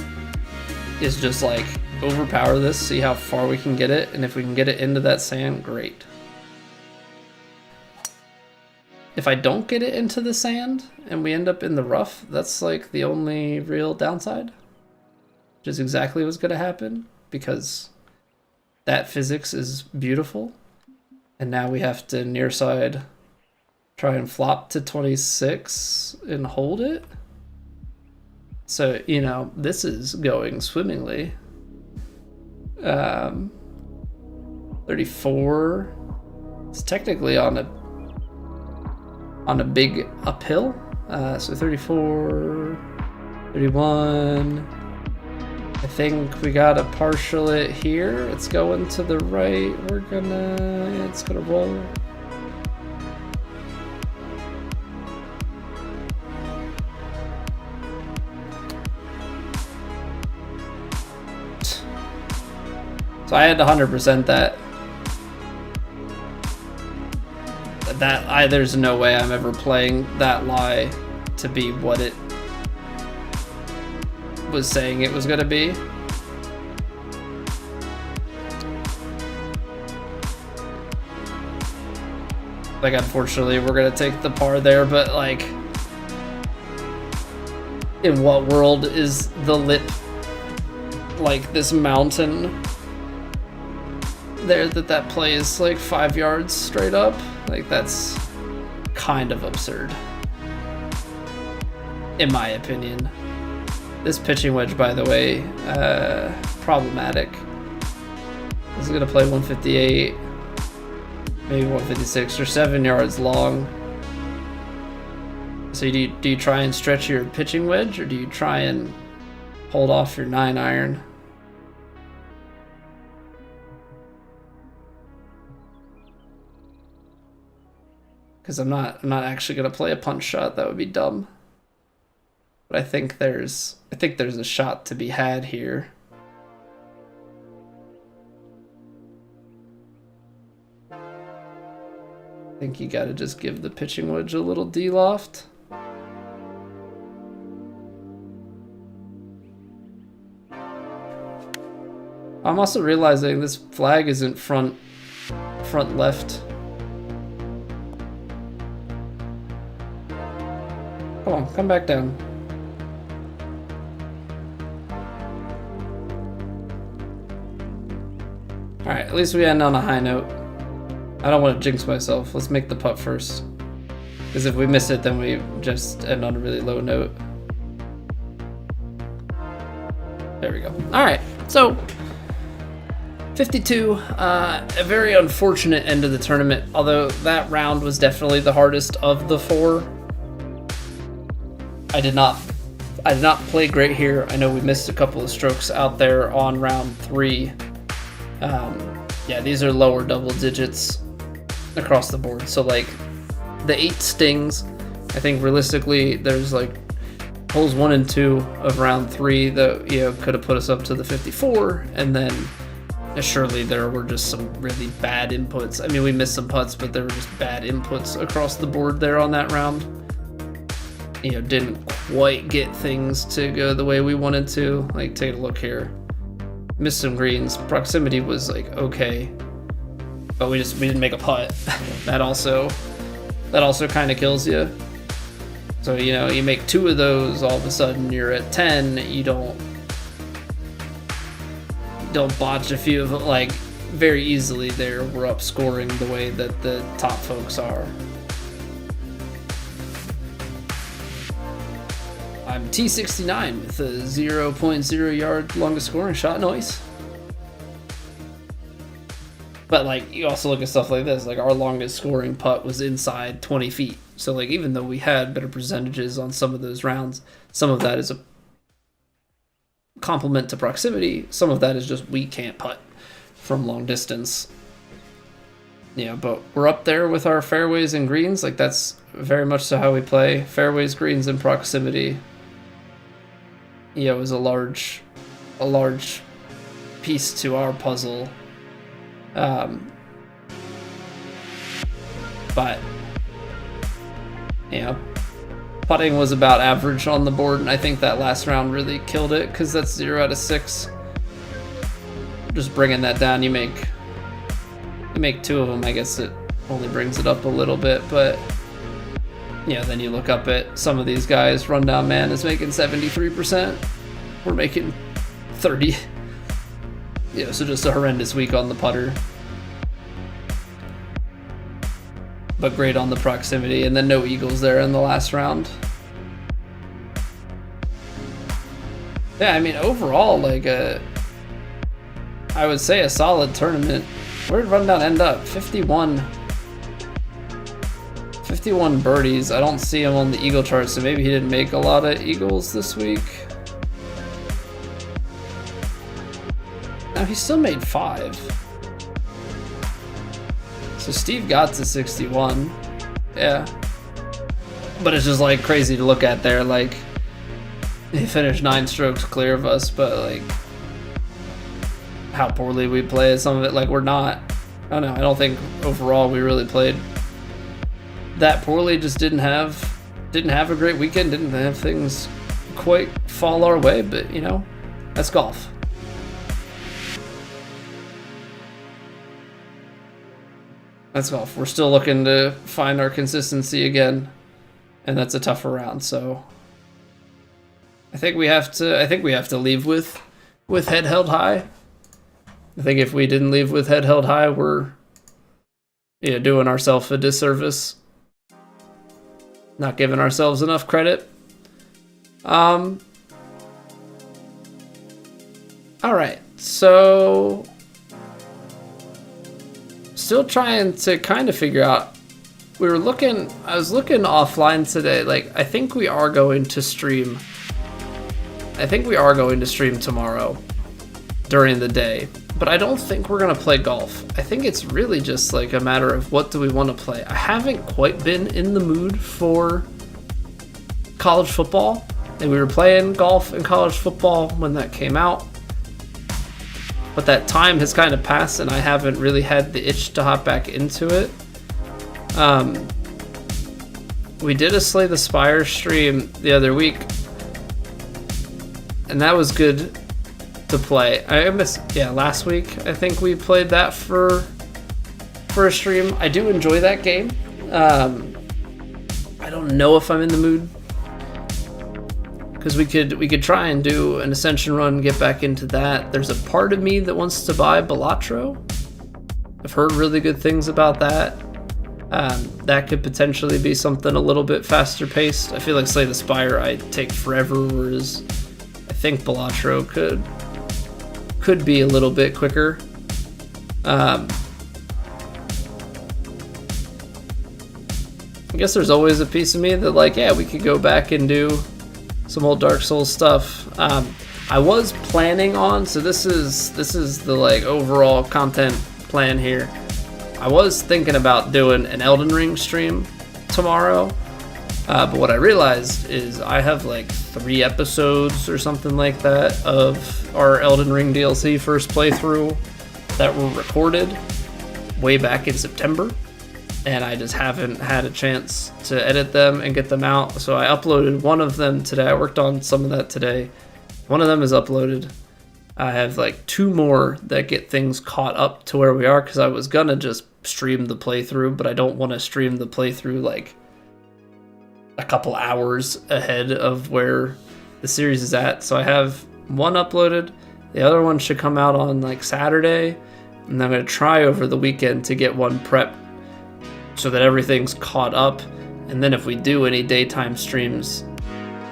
is just like overpower this, see how far we can get it, and if we can get it into that sand, great. If I don't get it into the sand and we end up in the rough, that's like the only real downside. Which is exactly what's gonna happen, because that physics is beautiful. And now we have to near side try and flop to 26 and hold it. So, you know, this is going swimmingly. 34. It's technically on a big uphill. So 34, 31. I think we gotta partial it here. It's going to the right. It's gonna roll. So I had to 100% that. There's no way I'm ever playing that lie to be what it was saying it was gonna be. Like, unfortunately, we're gonna take the par there, but like, in what world is the lip like this mountain there that plays like 5 yards straight up? Like, that's kind of absurd, in my opinion. This pitching wedge, by the way, problematic. This is gonna play 158, maybe 156, or 7 yards long. So do you try and stretch your pitching wedge, or do you try and hold off your 9-iron? Because I'm not actually gonna play a punch shot. That would be dumb. But I think there's a shot to be had here. I think you gotta just give the pitching wedge a little D-loft. I'm also realizing this flag isn't front left. Come on, come back down. Alright, at least we end on a high note. I don't want to jinx myself. Let's make the putt first. Because if we miss it, then we just end on a really low note. There we go. Alright, so 52, a very unfortunate end of the tournament, although that round was definitely the hardest of the 4. I did not play great here. I know we missed a couple of strokes out there on round 3. Yeah, these are lower double digits across the board. So like the 8 stings, I think realistically there's like holes 1 and 2 of round 3 that, you know, could have put us up to the 54, and then surely there were just some really bad inputs. I mean, we missed some putts, but there were just bad inputs across the board there on that round. You know, didn't quite get things to go the way we wanted to. Like, take a look here. Missed some greens. Proximity was like okay, but we didn't make a putt. that also kind of kills you. So, you know, you make 2 of those, all of a sudden you're at 10. You don't botch a few of them, like, very easily there. We're up scoring the way that the top folks are. I'm T69 with a 0.0 yard longest scoring shot. Nice. But like, you also look at stuff like this, like our longest scoring putt was inside 20 feet. So like, even though we had better percentages on some of those rounds, some of that is a compliment to proximity. Some of that is just we can't putt from long distance. Yeah, but we're up there with our fairways and greens. Like, that's very much so how we play. Fairways, greens, and proximity. Yeah, it was a large piece to our puzzle. But yeah, putting was about average on the board, and I think that last round really killed it because that's 0 out of 6. Just bringing that down, you make 2 of them. I guess it only brings it up a little bit, but yeah, then you look up at some of these guys. Rundown Man is making 73%. We're making 30. Yeah, so just a horrendous week on the putter. but great on the proximity, and then no eagles there in the last round. Yeah, I mean, overall, like, I would say a solid tournament. Where did Rundown end up? 51 birdies. I don't see him on the eagle chart, so maybe he didn't make a lot of eagles this week. Now, he still made 5. So Steve got to 61. Yeah. But it's just, like, crazy to look at there. Like, he finished 9 strokes clear of us, but, like, how poorly we played. Some of it, like, we're not. I don't know. I don't think overall we really played that poorly. Just didn't have a great weekend. Didn't have things quite fall our way. But, you know, that's golf. That's golf. We're still looking to find our consistency again, and that's a tougher round. So I think we have to leave with head held high. I think if we didn't leave with head held high, we're doing ourselves a disservice. Not giving ourselves enough credit. All right. So still trying to kind of figure out. I was looking offline today. Like, I think we are going to stream. I think we are going to stream tomorrow during the day, but I don't think we're going to play golf. I think it's really just like a matter of what do we want to play. I haven't quite been in the mood for college football, and we were playing golf and college football when that came out, but that time has kind of passed and I haven't really had the itch to hop back into it. We did a Slay the Spire stream the other week, and that was good to play. Last week I think we played that for a stream. I do enjoy that game. I don't know if I'm in the mood, because we could try and do an Ascension run, get back into that. There's a part of me that wants to buy Balatro. I've heard really good things about that. That could potentially be something a little bit faster paced. I feel like Slay the Spire I take forever, whereas I think Balatro could be a little bit quicker. I guess there's always a piece of me that, like, yeah, we could go back and do some old Dark Souls stuff. I was planning on, so this is the, like, overall content plan here. I was thinking about doing an Elden Ring stream tomorrow, but what I realized is I have like 3 episodes or something like that of our Elden Ring DLC first playthrough that were recorded way back in September, and I just haven't had a chance to edit them and get them out. So I uploaded one of them today. I worked on some of that today. One of them is uploaded. I have like 2 more that get things caught up to where we are, because I was gonna just stream the playthrough, but I don't want to stream the playthrough like a couple hours ahead of where the series is at. So I have one uploaded. The other one should come out on like Saturday, and I'm gonna try over the weekend to get one prepped so that everything's caught up. And then if we do any daytime streams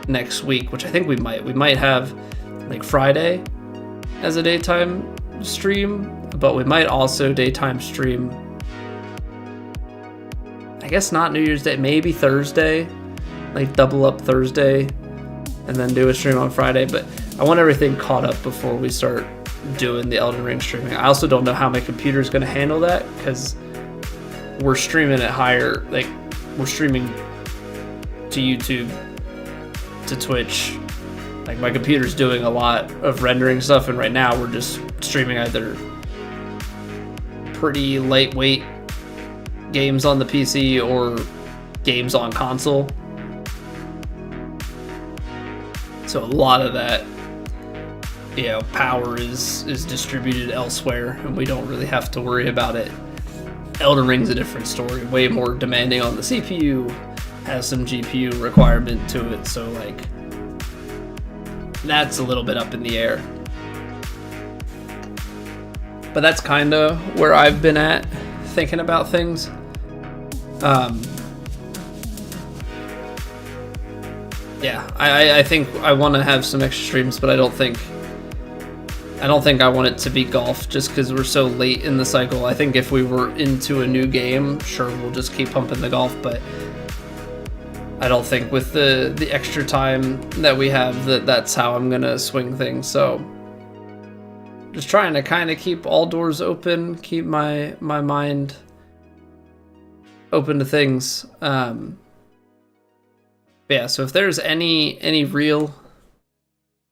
next week, which I think we might have like Friday as a daytime stream, but we might also daytime stream, I guess not New Year's Day, maybe Thursday, like double up Thursday and then do a stream on Friday. But I want everything caught up before we start doing the Elden Ring streaming. I also don't know how my computer is going to handle that, because we're streaming at higher, like we're streaming to YouTube, to Twitch. Like, my computer's doing a lot of rendering stuff, and right now we're just streaming either pretty lightweight games on the PC or games on console. So a lot of that, power is distributed elsewhere, and we don't really have to worry about it. Elden Ring's a different story, way more demanding on the CPU, has some GPU requirement to it, so like that's a little bit up in the air. But that's kind of where I've been at thinking about things. Yeah, I think I want to have some extra streams, but I don't think I want it to be golf just because we're so late in the cycle. I think if we were into a new game, sure, we'll just keep pumping the golf, but I don't think with the extra time that we have that's how I'm gonna swing things. So just trying to kind of keep all doors open, keep my mind open to things. Yeah, so if there's any real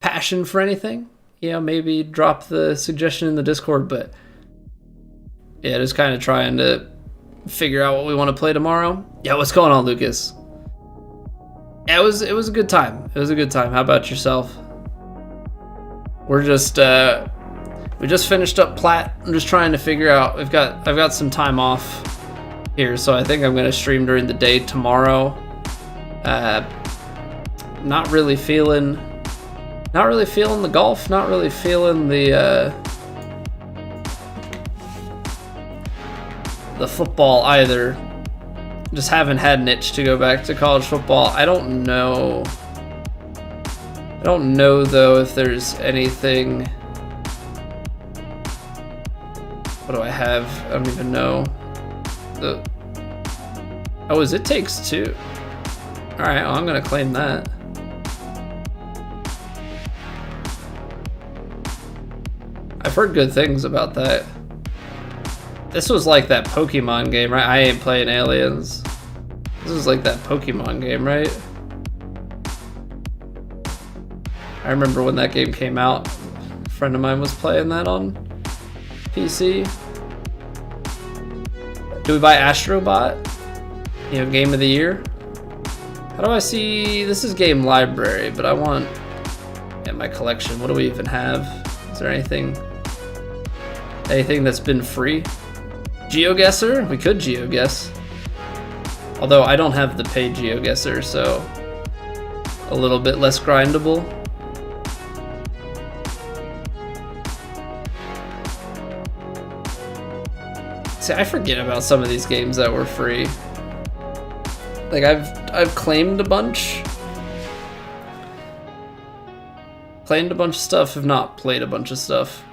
passion for anything, maybe drop the suggestion in the Discord. But yeah, just kind of trying to figure out what we want to play tomorrow. Yeah, what's going on, Lucas? Yeah, it was a good time. It was a good time. How about yourself? We're just we just finished up Plat. I'm just trying to figure out. I've got some time off here, so I think I'm gonna stream during the day tomorrow. Not really feeling the golf. Not really feeling the football either. Just haven't had an itch to go back to college football. I don't know though if there's anything. What do I have? I don't even know. It Takes Two. Alright, well, I'm gonna claim that. I've heard good things about that. This was like that Pokemon game, right? I ain't playing Aliens. This was like that Pokemon game, right? I remember when that game came out, a friend of mine was playing that on PC. Do we buy Astrobot? Game of the year? How do I see? This is game library, but I want my collection. What do we even have? Is there anything that's been free? GeoGuessr? We could GeoGuess. Although I don't have the paid GeoGuessr, so a little bit less grindable. See, I forget about some of these games that were free. Like I've claimed a bunch. Claimed a bunch of stuff, have not played a bunch of stuff.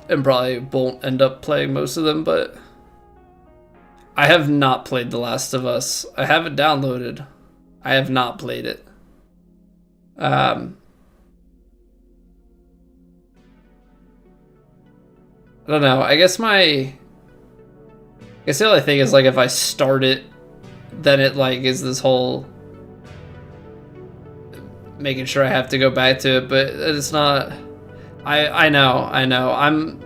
And probably won't end up playing most of them, but I have not played The Last of Us. I have it downloaded. I have not played it. I don't know. I guess the only thing is, like, if I start it, then it, like, is this whole making sure I have to go back to it, but it's not. I know. I'm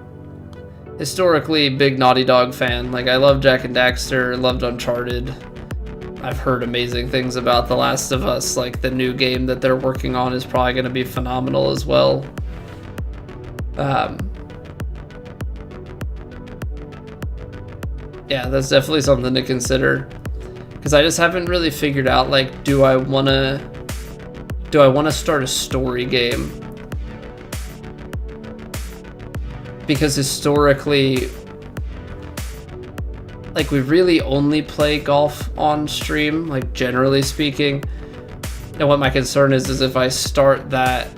historically a big Naughty Dog fan. Like, I love Jak and Daxter, loved Uncharted. I've heard amazing things about The Last of Us. Like, the new game that they're working on is probably going to be phenomenal as well. Yeah, that's definitely something to consider. Because I just haven't really figured out, like, do I want to start a story game? Because historically, like, we really only play golf on stream, like, generally speaking. And what my concern is if I start that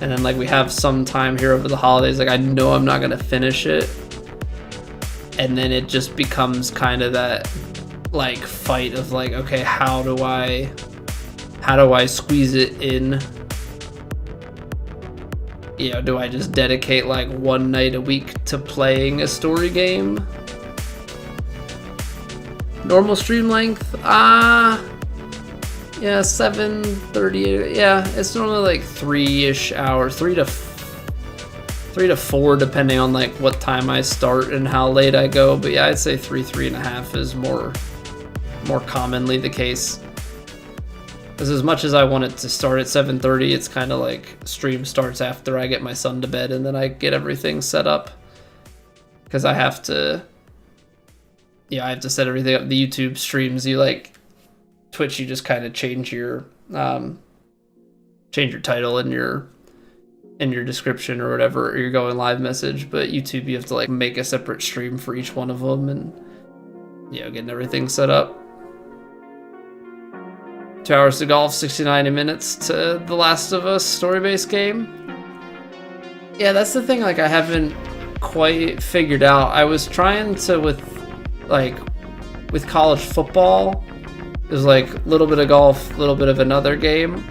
and then, like, we have some time here over the holidays, like, I know I'm not going to finish it. And then it just becomes kind of that, like, fight of, like, okay, how do I squeeze it in? You know, do I just dedicate, like, one night a week to playing a story game? Normal stream length? Yeah, 7:30. Yeah, it's normally like 3-ish hours, 3 to 4, depending on, like, what time I start and how late I go. But yeah, I'd say 3.5 is more commonly the case. Because as much as I want it to start at 7:30, it's kind of like stream starts after I get my son to bed and then I get everything set up. Because I have to set everything up. The YouTube streams, you, like, Twitch, you just kind of change your title and your description or whatever, or you're going live message. But YouTube, you have to, like, make a separate stream for each one of them, and Yeah, getting everything set up. 2 hours to golf, 60-90 minutes to The Last of Us story-based game. Yeah, that's the thing, like, I haven't quite figured out. I was trying to, with college football, it was like a little bit of golf, a little bit of another game.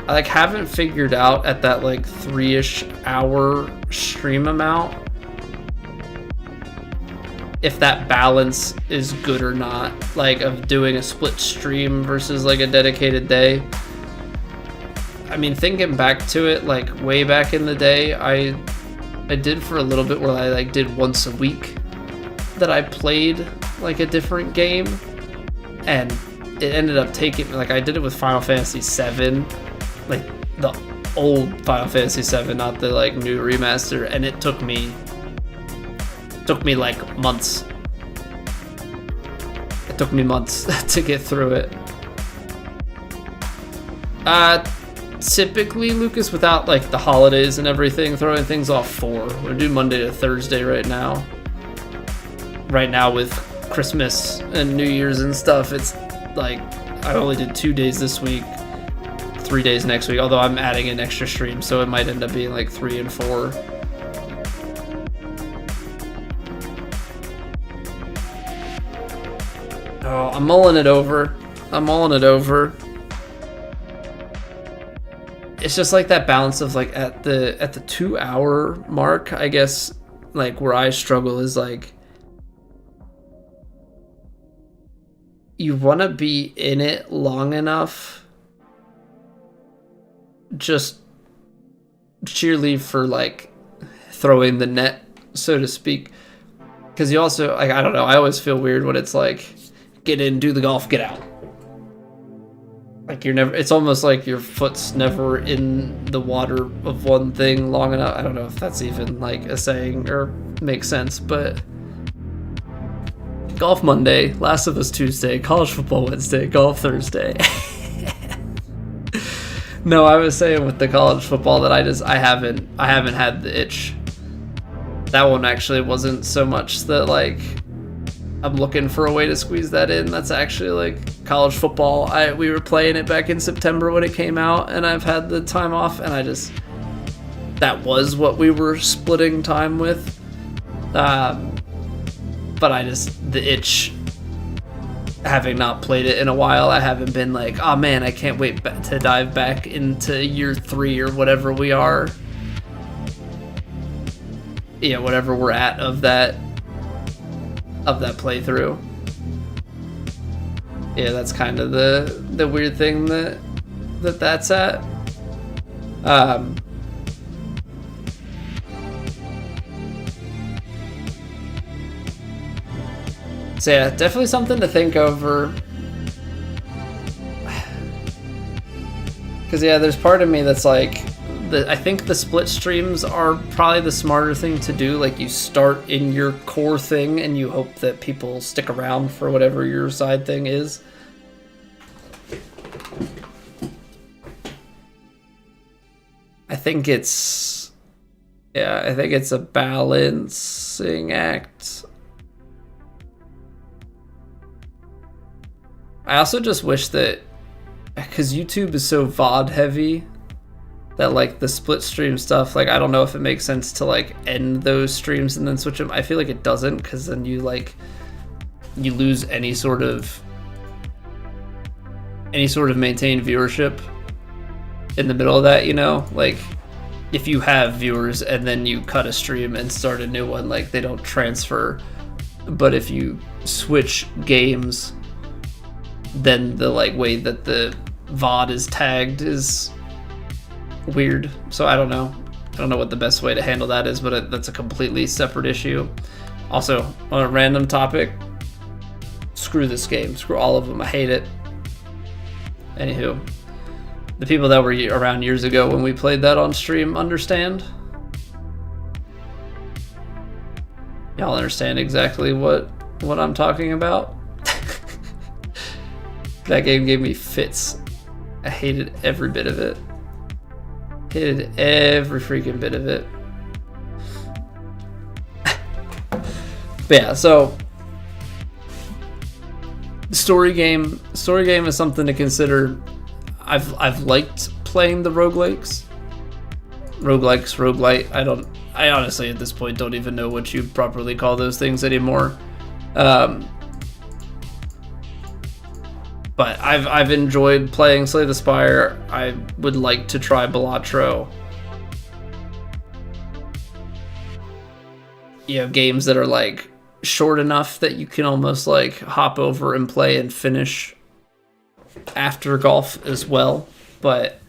I like haven't figured out at that like 3-ish hour stream amount if that balance is good or not, like of doing a split stream versus like a dedicated day. I mean, thinking back to it, like way back in the day, I did for a little bit where I like did once a week that I played like a different game, and it ended up taking, like I did it with Final Fantasy VII, like the old Final Fantasy VII, not the like new remaster, and it took me like months. It took me months to get through it. Typically, Lucas, without like the holidays and everything, throwing things off 4. We're doing Monday to Thursday right now. Right now with Christmas and New Year's and stuff, it's like I only did 2 days this week, 3 days next week, although I'm adding an extra stream, so it might end up being like 3 and 4. Oh, I'm mulling it over. It's just like that balance of like at the 2 hour mark, I guess, like where I struggle is like you want to be in it long enough just cheerlead for like throwing the net, so to speak, because you also like, I don't know, I always feel weird when it's like get in, do the golf, get out. Like you're never, it's almost like your foot's never in the water of one thing long enough. I don't know if that's even like a saying or makes sense, but golf Monday, Last of Us Tuesday, college football Wednesday, golf Thursday. No, I was saying with the college football that I haven't had the itch. That one actually wasn't so much that like I'm looking for a way to squeeze that in. That's actually like college football. We were playing it back in September when it came out, and I've had the time off, and that was what we were splitting time with. But the itch, having not played it in a while, I haven't been like, oh man, I can't wait to dive back into year 3 or whatever we are. Yeah, whatever we're at of that playthrough. Yeah, that's kind of the weird thing that's at. So yeah, definitely something to think over. Because yeah, there's part of me that's like, I think the split streams are probably the smarter thing to do. Like you start in your core thing and you hope that people stick around for whatever your side thing is. I think it's a balancing act. I also just wish that, because YouTube is so VOD heavy, that like the split stream stuff, like I don't know if it makes sense to like end those streams and then switch them. I feel like it doesn't, because then you lose any sort of maintained viewership in the middle of that, you know? Like if you have viewers and then you cut a stream and start a new one, like they don't transfer. But if you switch games, then the like way that the VOD is tagged is weird. So I don't know what the best way to handle that is, but that's a completely separate issue. Also, on a random topic, screw this game, screw all of them, I hate it. Anywho, the people that were around years ago when we played that on stream understand. Y'all understand exactly what I'm talking about. That game gave me fits. I hated every bit of it. Hated every freaking bit of it. But yeah, so Story game is something to consider. I've liked playing the roguelike. I honestly at this point don't even know what you properly call those things anymore. But I've enjoyed playing Slay the Spire. I would like to try Balatro. You know, games that are like short enough that you can almost like hop over and play and finish after golf as well. But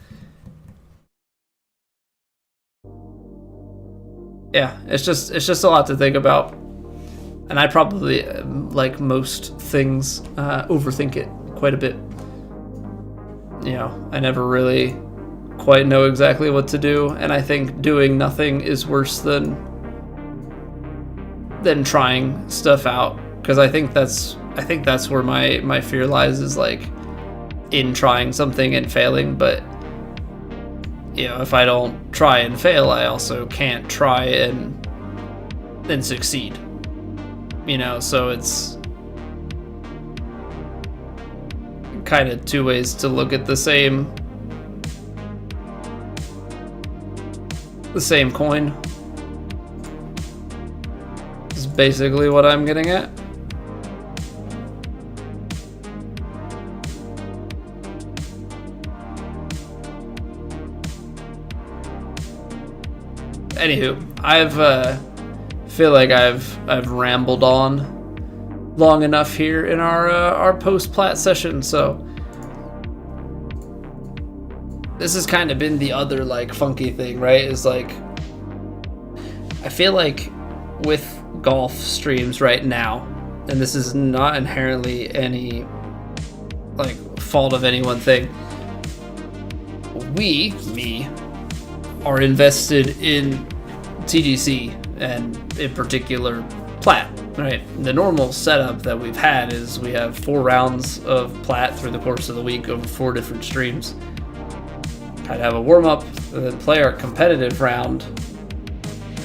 yeah, it's just a lot to think about. And I probably, like most things, overthink it quite a bit. You know, I never really quite know exactly what to do, and I think doing nothing is worse than trying stuff out, because I think that's where my fear lies, is like in trying something and failing. But you know, if I don't try and fail, I also can't try and succeed. You know, so it's kind of two ways to look at the same coin. Is basically what I'm getting at. Anywho, feel like I've rambled on long enough here in our post-Plat session, so this has kind of been the other like funky thing, right? Is like, I feel like with golf streams right now, and this is not inherently any like fault of any one thing, me are invested in TGC, and in particular Plat, right? The normal setup that we've had is we have 4 rounds of Plat through the course of the week over 4 different streams. Kind of have a warm-up, and then play our competitive round,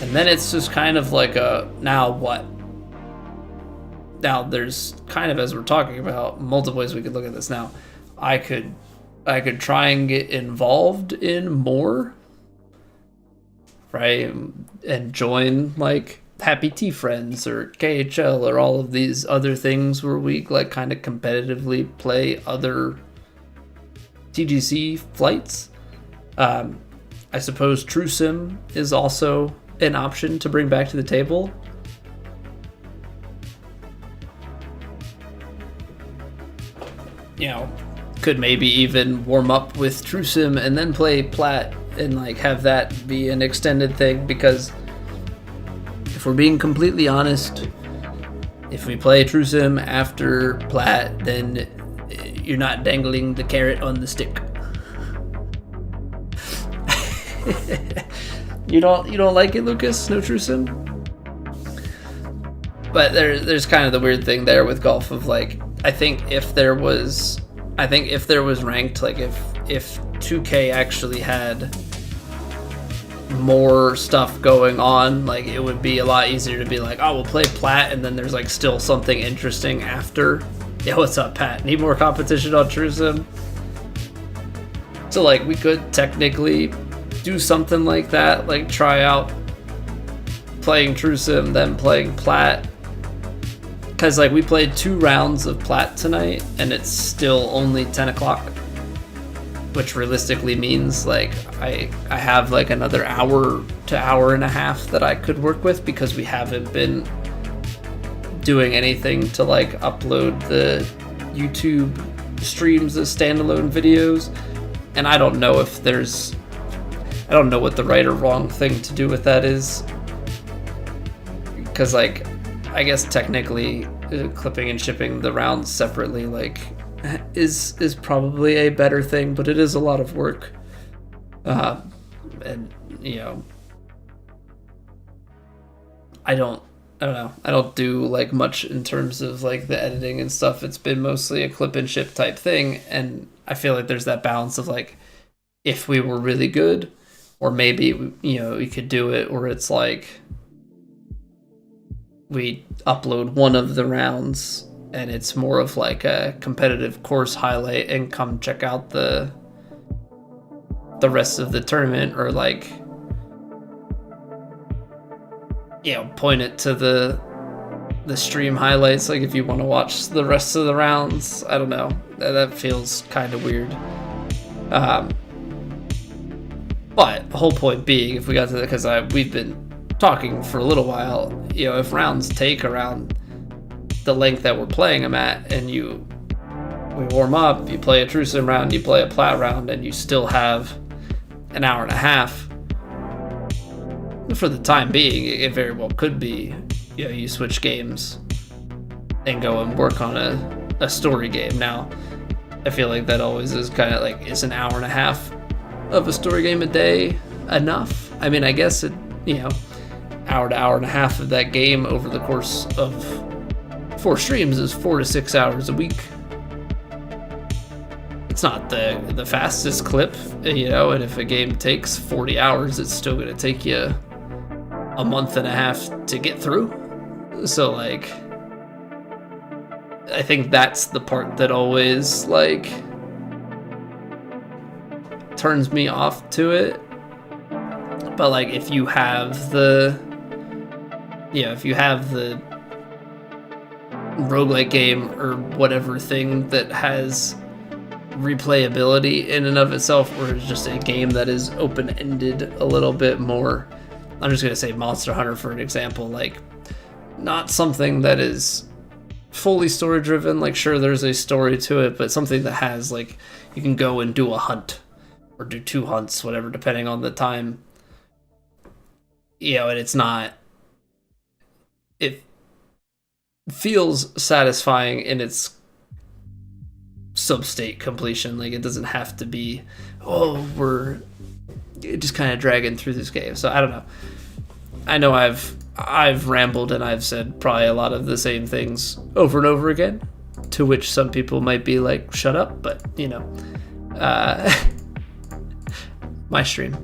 and then it's just kind of like a, now what? Now there's kind of, as we're talking about, multiple ways we could look at this now. I could try and get involved in more, right? And join like Happy Tea Friends or KHL or all of these other things where we like kind of competitively play other TGC flights. I suppose True Sim is also an option to bring back to the table. You know, could maybe even warm up with True Sim and then play Plat and like have that be an extended thing, because if we're being completely honest, if we play True Sim after Plat, then you're not dangling the carrot on the stick. You don't like it, Lucas? No True Sim? But there's kind of the weird thing there with golf of like, I think if there was ranked, like if 2K actually had more stuff going on, like it would be a lot easier to be like, oh, we'll play Plat and then there's like still something interesting after. Yeah, what's up, Pat? Need more competition on True Sim? So like we could technically do something like that, like try out playing True Sim, then playing Plat. Because like we played 2 rounds of Plat tonight and it's still only 10 o'clock, which realistically means like I have like another hour to hour and a half that I could work with, because we haven't been doing anything to like upload the YouTube streams as standalone videos. And I don't know what the right or wrong thing to do with that is, because like I guess technically clipping and shipping the rounds separately like is probably a better thing, but it is a lot of work. And you know, I don't know. I don't do like much in terms of like the editing and stuff. It's been mostly a clip and ship type thing, and I feel like there's that balance of like, if we were really good, or maybe, you know, we could do it where it's like we upload one of the rounds and it's more of like a competitive course highlight, and come check out the rest of the tournament, or like, you know, point it to the stream highlights, like if you want to watch the rest of the rounds. I don't know, that feels kind of weird. But the whole point being, if we got to that, because we've been talking for a little while, you know, if rounds take around the length that we're playing them at, and we warm up, you play a true sim round, you play a plat round, and you still have an hour and a half, for the time being, it very well could be, you know, you switch games and go and work on a story game. Now, I feel like that always is kind of like, is an hour and a half of a story game a day enough? I mean, I guess it, you know, hour to hour and a half of that game over the course of 4 streams is 4 to 6 hours a week. It's not the fastest clip, you know, and if a game takes 40 hours, it's still going to take you a month and a half to get through. So, like, I think that's the part that always, like, turns me off to it. But, like, if you have the roguelike game or whatever thing that has replayability in and of itself, or is just a game that is open-ended a little bit more. I'm just going to say Monster Hunter for an example, like, not something that is fully story driven, like, sure, there's a story to it, but something that has, like, you can go and do a hunt or do 2 hunts, whatever, depending on the time, you know, and it feels satisfying in its sub-state completion. Like, it doesn't have to be, we're just kind of dragging through this game. So I don't know. I know I've rambled and I've said probably a lot of the same things over and over again, to which some people might be like, shut up, but, you know, my stream.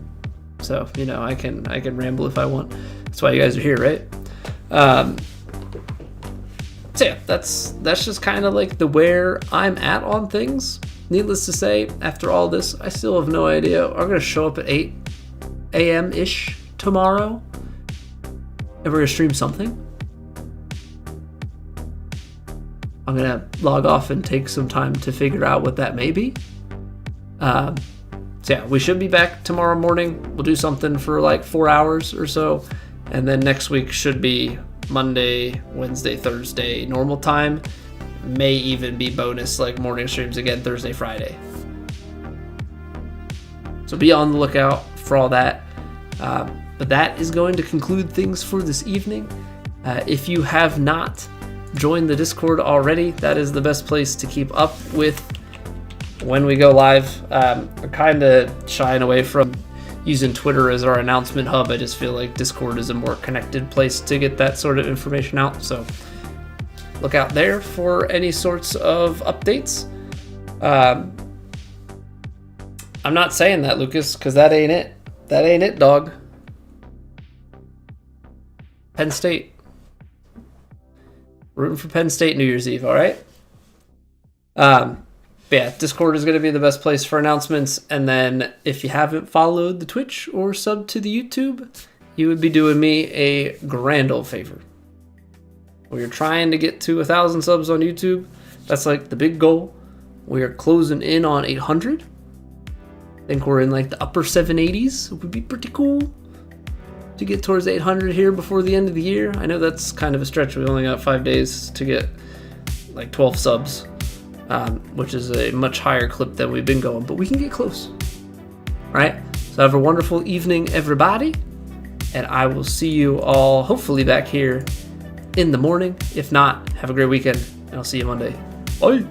So, you know, I can ramble if I want. That's why you guys are here, right? So yeah, that's just kind of like the where I'm at on things. Needless to say, after all this, I still have no idea. I'm gonna show up at 8 a.m.-ish tomorrow, and we're gonna stream something. I'm gonna log off and take some time to figure out what that may be. So yeah, we should be back tomorrow morning. We'll do something for like 4 hours or so, and then next week should be Monday, Wednesday, Thursday, normal time. May even be bonus, like morning streams again, Thursday, Friday. So be on the lookout for all that. But that is going to conclude things for this evening. If you have not joined the Discord already, that is the best place to keep up with when we go live. We're kind of shying away from using Twitter as our announcement hub. I just feel like Discord is a more connected place to get that sort of information out. So look out there for any sorts of updates. I'm not saying that, Lucas, because that ain't it. That ain't it, dog. Penn State. Rooting for Penn State New Year's Eve, all right? Yeah, Discord is going to be the best place for announcements. And then if you haven't followed the Twitch or subbed to the YouTube, you would be doing me a grand old favor. We are trying to get to 1,000 subs on YouTube. That's like the big goal. We are closing in on 800. I think we're in like the upper 780s. It would be pretty cool to get towards 800 here before the end of the year. I know that's kind of a stretch. We only got 5 days to get like 12 subs, which is a much higher clip than we've been going, but we can get close. All right. So have a wonderful evening, everybody. And I will see you all hopefully back here in the morning. If not, have a great weekend, and I'll see you Monday. Bye.